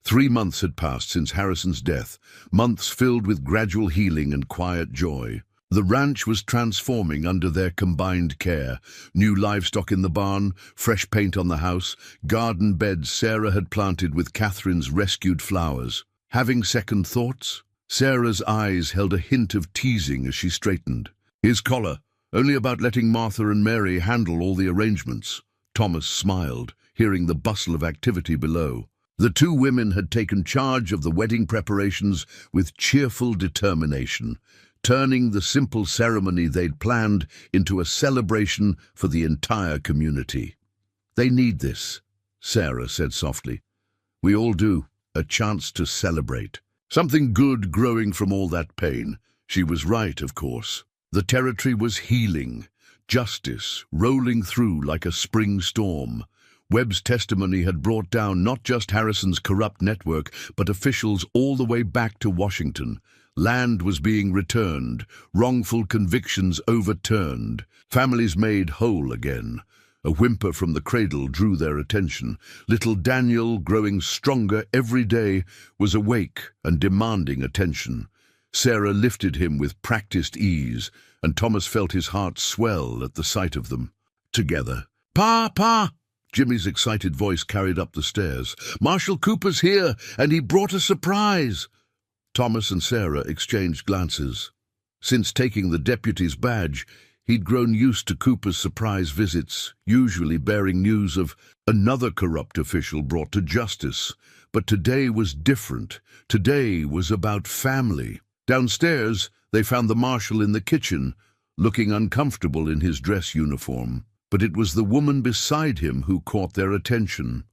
3 months had passed since Harrison's death, months filled with gradual healing and quiet joy. The ranch was transforming under their combined care. New livestock in the barn, fresh paint on the house, garden beds Sarah had planted with Catherine's rescued flowers. Having second thoughts? Sarah's eyes held a hint of teasing as she straightened. His collar, only about letting Martha and Mary handle all the arrangements. Thomas smiled, hearing the bustle of activity below. The 2 women had taken charge of the wedding preparations with cheerful determination, turning the simple ceremony they'd planned into a celebration for the entire community. They need this, Sarah said softly. We all do, a chance to celebrate. Something good growing from all that pain. She was right, of course. The territory was healing, justice rolling through like a spring storm. Webb's testimony had brought down not just Harrison's corrupt network, but officials all the way back to Washington. Land was being returned, wrongful convictions overturned, families made whole again. A whimper from the cradle drew their attention. Little Daniel, growing stronger every day, was awake and demanding attention. Sarah lifted him with practiced ease, and Thomas felt his heart swell at the sight of them. Together. Pa, Pa! Jimmy's excited voice carried up the stairs. Marshal Cooper's here, and he brought a surprise. Thomas and Sarah exchanged glances. Since taking the deputy's badge, he'd grown used to Cooper's surprise visits, usually bearing news of another corrupt official brought to justice. But today was different. Today was about family. Downstairs, they found the marshal in the kitchen, looking uncomfortable in his dress uniform. But it was the woman beside him who caught their attention.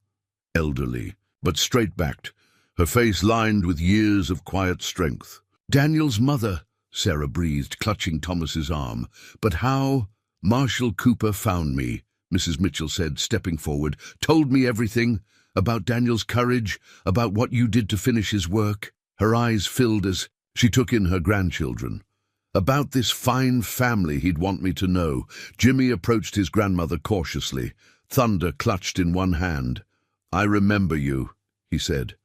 Elderly, but straight-backed, her face lined with years of quiet strength. Daniel's mother, Sarah breathed, clutching Thomas's arm. But how? Marshal Cooper found me, Mrs. Mitchell said, stepping forward. Told me everything, about Daniel's courage, about what you did to finish his work. Her eyes filled as she took in her grandchildren. About this fine family he'd want me to know. Jimmy approached his grandmother cautiously, thunder clutched in one hand. I remember you, he said.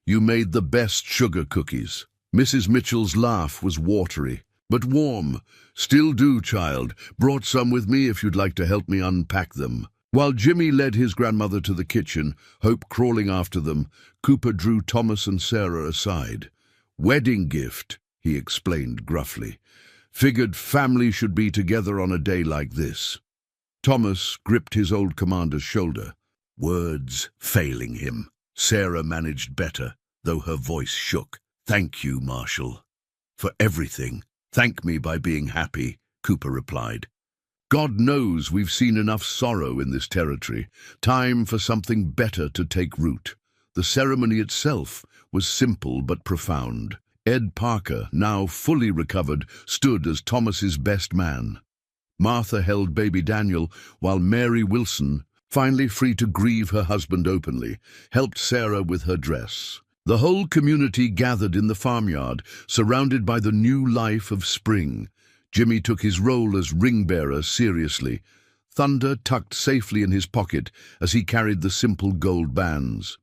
You made the best sugar cookies. Mrs. Mitchell's laugh was watery, but warm. Still do, child. Brought some with me if you'd like to help me unpack them. While Jimmy led his grandmother to the kitchen, Hope crawling after them, Cooper drew Thomas and Sarah aside. Wedding gift, he explained gruffly. Figured family should be together on a day like this. Thomas gripped his old commander's shoulder, words failing him. Sarah managed better, though her voice shook. Thank you, Marshal, for everything. Thank me by being happy, Cooper replied. God knows we've seen enough sorrow in this territory. Time for something better to take root. The ceremony itself was simple but profound. Ed Parker, now fully recovered, stood as Thomas's best man. Martha held baby Daniel, while Mary Wilson, finally free to grieve her husband openly, helped Sarah with her dress. The whole community gathered in the farmyard, surrounded by the new life of spring. Jimmy took his role as ring-bearer seriously, thunder tucked safely in his pocket as he carried the simple gold bands.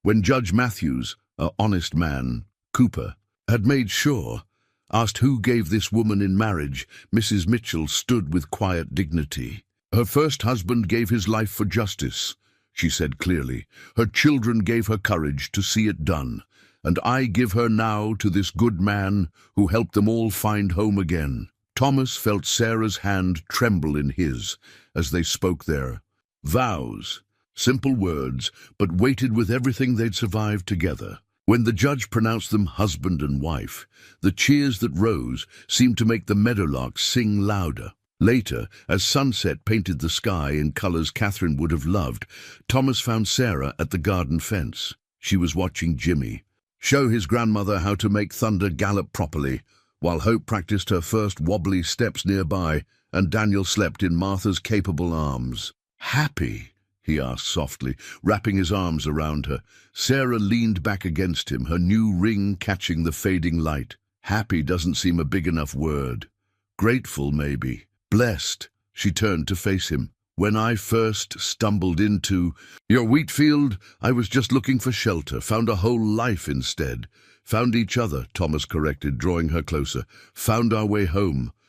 When Judge Matthews, an honest man, Cooper, had made sure, asked who gave this woman in marriage, Mrs. Mitchell stood with quiet dignity. Her first husband gave his life for justice, she said clearly. Her children gave her courage to see it done, and I give her now to this good man who helped them all find home again. Thomas felt Sarah's hand tremble in his as they spoke their vows, simple words, but weighted with everything they'd survived together. When the judge pronounced them husband and wife, the cheers that rose seemed to make the meadowlarks sing louder. Later, as sunset painted the sky in colors Catherine would have loved, Thomas found Sarah at the garden fence. She was watching Jimmy show his grandmother how to make thunder gallop properly, while Hope practiced her first wobbly steps nearby, and Daniel slept in Martha's capable arms. "Happy?" he asked softly, wrapping his arms around her. Sarah leaned back against him, her new ring catching the fading light. Happy doesn't seem a big enough word. Grateful, maybe. Blessed. She turned to face him. When I first stumbled into your wheat field, I was just looking for shelter, found a whole life instead. Found each other, Thomas corrected, drawing her closer. Found our way home.